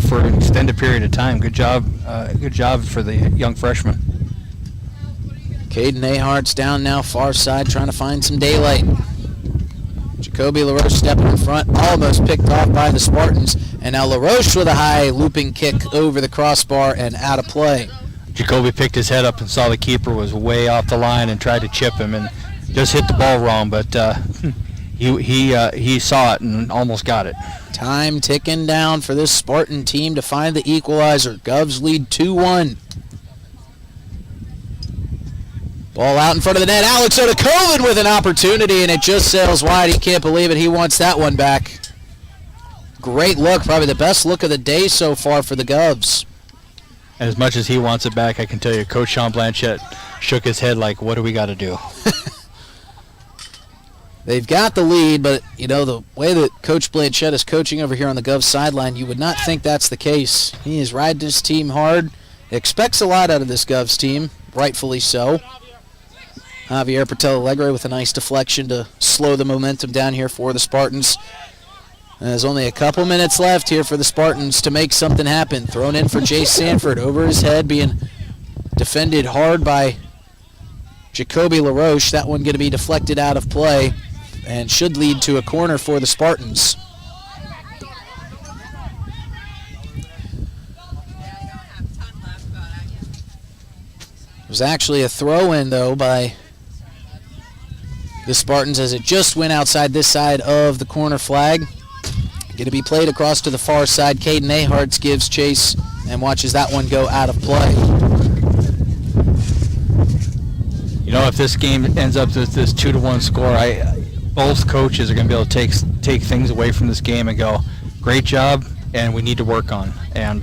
for an extended period of time. Good job for the young freshman. Caden Ahart's down now, far side, trying to find some daylight. Jacoby LaRoche stepping in front, almost picked off by the Spartans. And now LaRoche with a high looping kick over the crossbar and out of play. Jacoby picked his head up and saw the keeper was way off the line and tried to chip him and just hit the ball wrong, but he saw it and almost got it. Time ticking down for this Spartan team to find the equalizer. Govs lead 2-1. Ball out in front of the net. Alex Odakoven with an opportunity, and it just sails wide. He can't believe it. He wants that one back. Great look, probably the best look of the day so far for the Govs. As much as he wants it back, I can tell you, Coach Sean Blanchette shook his head like, what do we got to do? They've got the lead, but, the way that Coach Blanchette is coaching over here on the Govs sideline, you would not think that's the case. He is riding his team hard, expects a lot out of this Govs team, rightfully so. Javier Patel Alegre with a nice deflection to slow the momentum down here for the Spartans. There's only a couple minutes left here for the Spartans to make something happen. Thrown in for Jay Sanford over his head, being defended hard by Jacoby LaRoche. That one going to be deflected out of play and should lead to a corner for the Spartans. It was actually a throw-in, though, by the Spartans as it just went outside this side of the corner flag. Going to be played across to the far side. Caden Aharts gives chase and watches that one go out of play. If this game ends up with this 2-1 score, both coaches are going to be able to take things away from this game and go, great job, and we need to work on. And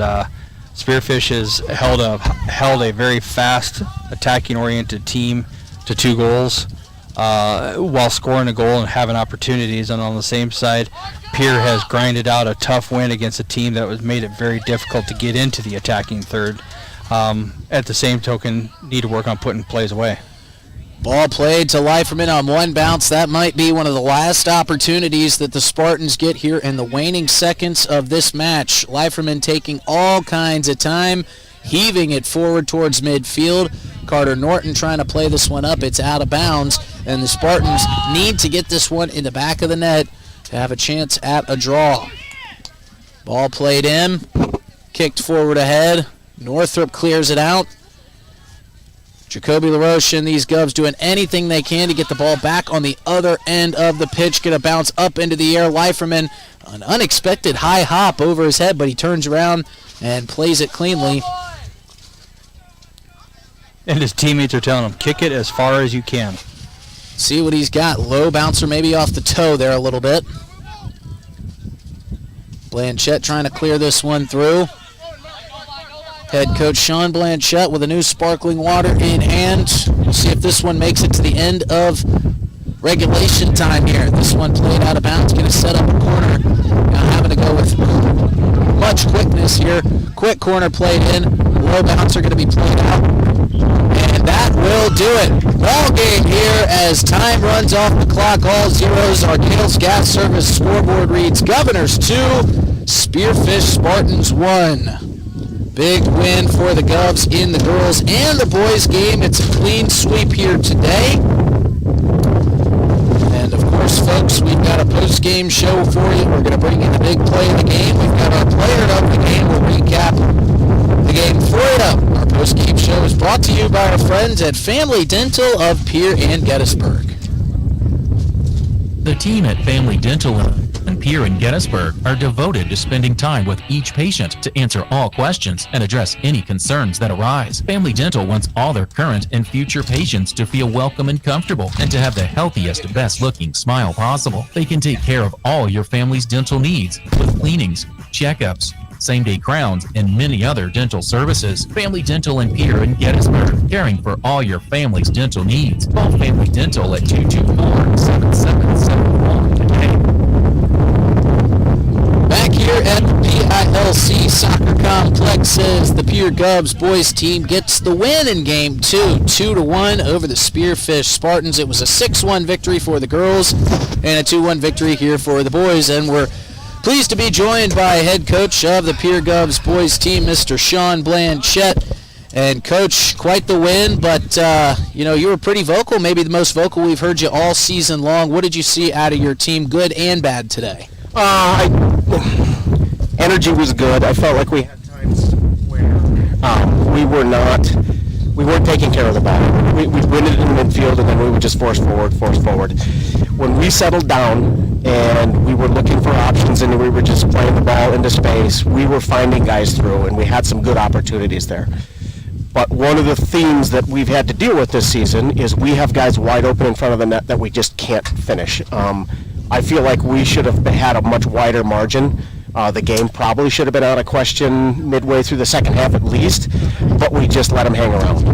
Spearfish has held a very fast, attacking-oriented team to 2 goals while scoring a goal and having opportunities. And on the same side, Pierre has grinded out a tough win against a team that was made it very difficult to get into the attacking third. At the same token, need to work on putting plays away. Ball played to Leiferman on one bounce. That might be one of the last opportunities that the Spartans get here in the waning seconds of this match. Leiferman taking all kinds of time, heaving it forward towards midfield. Carter Norton trying to play this one up. It's out of bounds, and the Spartans need to get this one in the back of the net to have a chance at a draw. Ball played in, kicked forward ahead. Northrop clears it out. Jacoby LaRoche and these Govs doing anything they can to get the ball back on the other end of the pitch. Going to bounce up into the air. Leiferman, an unexpected high hop over his head, but he turns around and plays it cleanly. And his teammates are telling him, kick it as far as you can. See what he's got. Low bouncer maybe off the toe there a little bit. Blanchette trying to clear this one through. Head coach Sean Blanchette with a new sparkling water in hand. We'll see if this one makes it to the end of regulation time here. This one played out of bounds, going to set up a corner. Now having to go with much quickness here. quick corner played in. Low bouncer going to be played out. And that will do it. Ball game here as time runs off the clock. All zeros. Our Gales Gas Service scoreboard reads Governors 2, Spearfish Spartans 1. Big win for the Govs in the girls and the boys game. It's a clean sweep here today. And of course, folks, we've got a post-game show for you. We're going to bring in the big play of the game. We've got our player of the game. We'll recap the game for you. Our post-game show is brought to you by our friends at Family Dental of Pierre and Gettysburg. The team at Family Dental and Pierre and Gettysburg are devoted to spending time with each patient to answer all questions and address any concerns that arise. Family Dental wants all their current and future patients to feel welcome and comfortable and to have the healthiest, best-looking smile possible. They can take care of all your family's dental needs with cleanings, checkups, same-day crowns, and many other dental services. Family Dental and Pierre in Gettysburg, caring for all your family's dental needs. Call Family Dental at 224-7771 today. Back here at the PILC Soccer Complexes, the Pierre Govs boys team gets the win in Game 2, 2-1 over the Spearfish Spartans. It was a 6-1 victory for the girls and a 2-1 victory here for the boys, and we're pleased to be joined by head coach of the Pierre Govs boys team, Mr. Sean Blanchette. And, Coach, quite the win, but, you were pretty vocal, maybe the most vocal we've heard you all season long. What did you see out of your team, good and bad, today? Energy was good. I felt like we had times where we weren't taking care of the ball. We win it in midfield, and then we would just force forward. When we settled down and we were looking for options and we were just playing the ball into space, we were finding guys through, and we had some good opportunities there. But one of the themes that we've had to deal with this season is we have guys wide open in front of the net that we just can't finish. I feel like we should have had a much wider margin. The game probably should have been out of question midway through the second half at least, but we just let them hang around.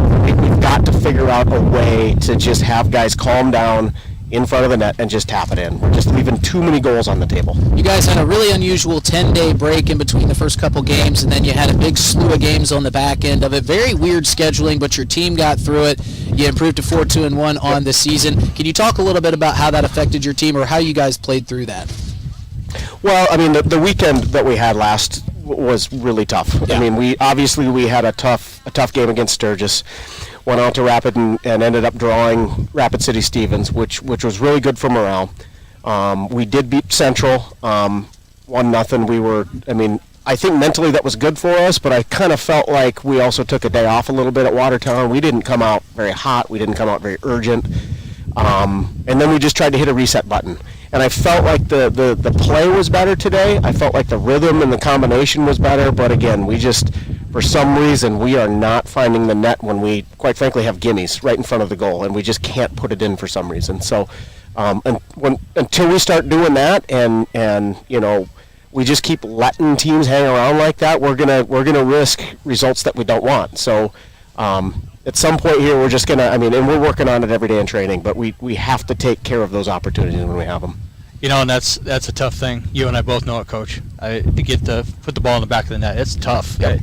We've got to figure out a way to just have guys calm down in front of the net and just tap it in. We're just leaving too many goals on the table. You guys had a really unusual 10-day break in between the first couple games, and then you had a big slew of games on the back end of it. Very weird scheduling, but your team got through it. You improved to 4-2-1 on the season. Can you talk a little bit about how that affected your team or how you guys played through that? Well, I mean, the weekend that we had last was really tough. Yeah. I mean, we had a tough game against Sturgis. Went out to Rapid and ended up drawing Rapid City Stevens, which was really good for morale. We did beat Central 1-0. I think mentally that was good for us, but I kind of felt like we also took a day off a little bit at Watertown. We didn't come out very hot. We didn't come out very urgent. And then we just tried to hit a reset button. And I felt like the play was better today. I felt like the rhythm and the combination was better. But again, for some reason, we are not finding the net when we, quite frankly, have gimmies right in front of the goal. And we just can't put it in for some reason. So until we start doing that and we just keep letting teams hang around like that, we're gonna risk results that we don't want. So at some point here, we're just gonna, and we're working on it every day in training, but we have to take care of those opportunities when we have them. And that's a tough thing. You and I both know it, Coach. To put the ball in the back of the net, it's tough. Yep.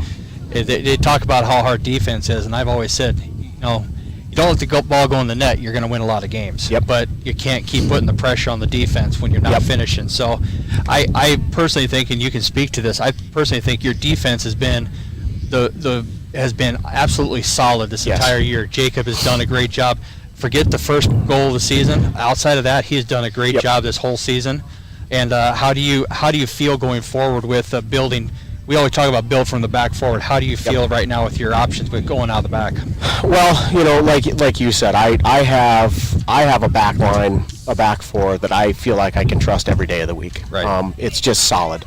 They talk about how hard defense is, and I've always said, you don't let the ball go in the net, you're going to win a lot of games. Yep. But you can't keep putting the pressure on the defense when you're not finishing. So I personally think, and you can speak to this, I personally think your defense has been has been absolutely solid this entire year. Jacob has done a great job. Forget the first goal of the season. Outside of that, he has done a great job this whole season. And how do you feel going forward with building? We always talk about build from the back forward. How do you feel right now with your options with going out the back? Well, like you said, I have a back line, a back four that I feel like I can trust every day of the week. Right. It's just solid.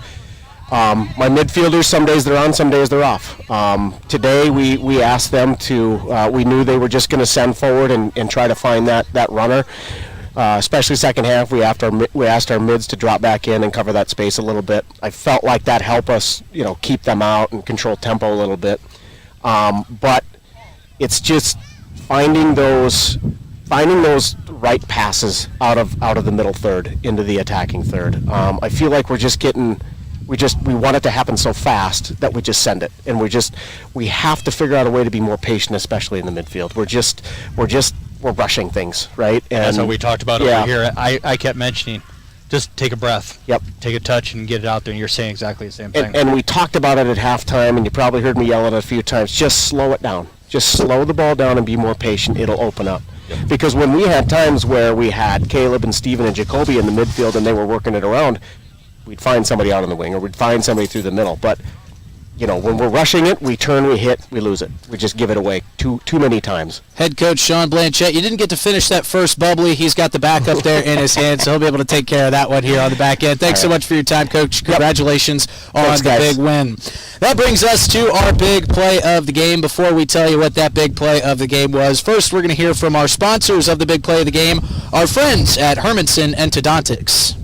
My midfielders, some days they're on, some days they're off. Today we asked them to, we knew they were just going to send forward and try to find that runner. Especially second half, we asked our mids to drop back in and cover that space a little bit. I felt like that helped us, keep them out and control tempo a little bit. But it's just finding those right passes out of the middle third into the attacking third. I feel like we're just getting we want it to happen so fast that we just send it, and we have to figure out a way to be more patient, especially in the midfield. We're rushing things, right? And that's what we talked about over here. I kept mentioning, just take a breath. Yep. Take a touch and get it out there, and you're saying exactly the same thing. And we talked about it at halftime, and you probably heard me yell at it a few times. Just slow it down. Just slow the ball down and be more patient. It'll open up. Yep. Because when we had times where we had Caleb and Steven and Jacoby in the midfield and they were working it around, we'd find somebody out on the wing or we'd find somebody through the middle. But, when we're rushing it, we turn, we hit, we lose it. We just give it away too many times. Head coach Sean Blanchette, you didn't get to finish that first bubbly. He's got the back up there in his hand, so he'll be able to take care of that one here on the back end. Thanks so much for your time, Coach. Congratulations on the big win. That brings us to our big play of the game. Before we tell you what that big play of the game was, first we're going to hear from our sponsors of the big play of the game, our friends at Hermanson Endodontics.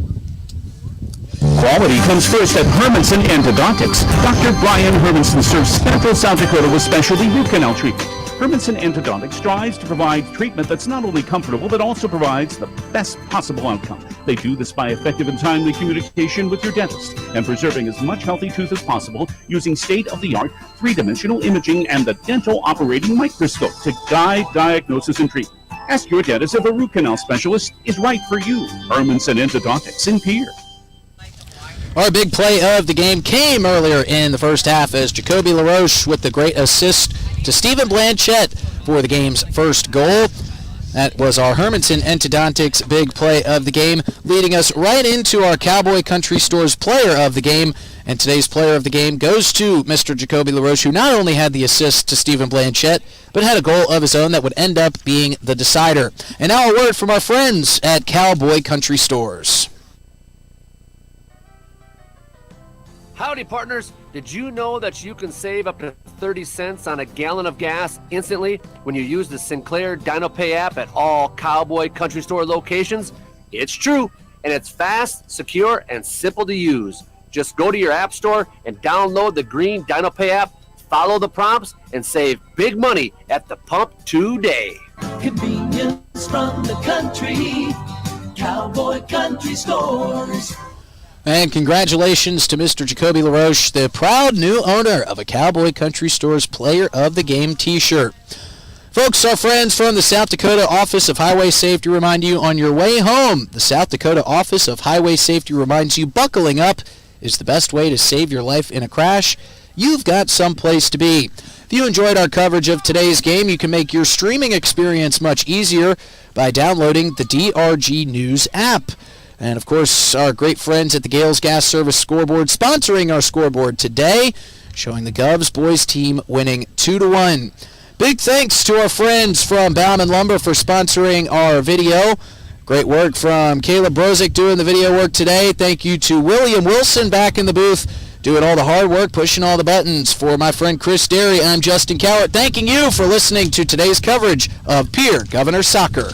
Quality comes first at Hermanson Endodontics. Dr. Brian Hermanson serves Central South Dakota with specialty root canal treatment. Hermanson Endodontics strives to provide treatment that's not only comfortable, but also provides the best possible outcome. They do this by effective and timely communication with your dentist and preserving as much healthy tooth as possible using state-of-the-art three-dimensional imaging and the dental operating microscope to guide diagnosis and treatment. Ask your dentist if a root canal specialist is right for you. Hermanson Endodontics in Pierre. Our big play of the game came earlier in the first half as Jacoby LaRoche with the great assist to Stephen Blanchette for the game's first goal. That was our Hermanson Endodontics big play of the game, leading us right into our Cowboy Country Store's player of the game. And today's player of the game goes to Mr. Jacoby LaRoche, who not only had the assist to Stephen Blanchette, but had a goal of his own that would end up being the decider. And now a word from our friends at Cowboy Country Stores. Howdy, partners. Did you know that you can save up to 30 cents on a gallon of gas instantly when you use the Sinclair DinoPay app at all Cowboy Country Store locations? It's true, and it's fast, secure, and simple to use. Just go to your app store and download the green DinoPay app, follow the prompts, and save big money at the pump today. Convenience from the country, Cowboy Country Stores. And congratulations to Mr. Jacoby LaRoche, the proud new owner of a Cowboy Country Store's Player of the Game t-shirt. Folks, our friends from the South Dakota Office of Highway Safety remind you on your way home, the South Dakota Office of Highway Safety reminds you buckling up is the best way to save your life in a crash. You've got someplace to be. If you enjoyed our coverage of today's game, you can make your streaming experience much easier by downloading the DRG News app. And, of course, our great friends at the Gales Gas Service Scoreboard sponsoring our scoreboard today, showing the Govs boys team winning 2-1. Big thanks to our friends from Bauman Lumber for sponsoring our video. Great work from Caleb Brozick doing the video work today. Thank you to William Wilson back in the booth doing all the hard work, pushing all the buttons. For my friend Chris Derry, I'm Justin Cowart, thanking you for listening to today's coverage of Pierre Governors Soccer.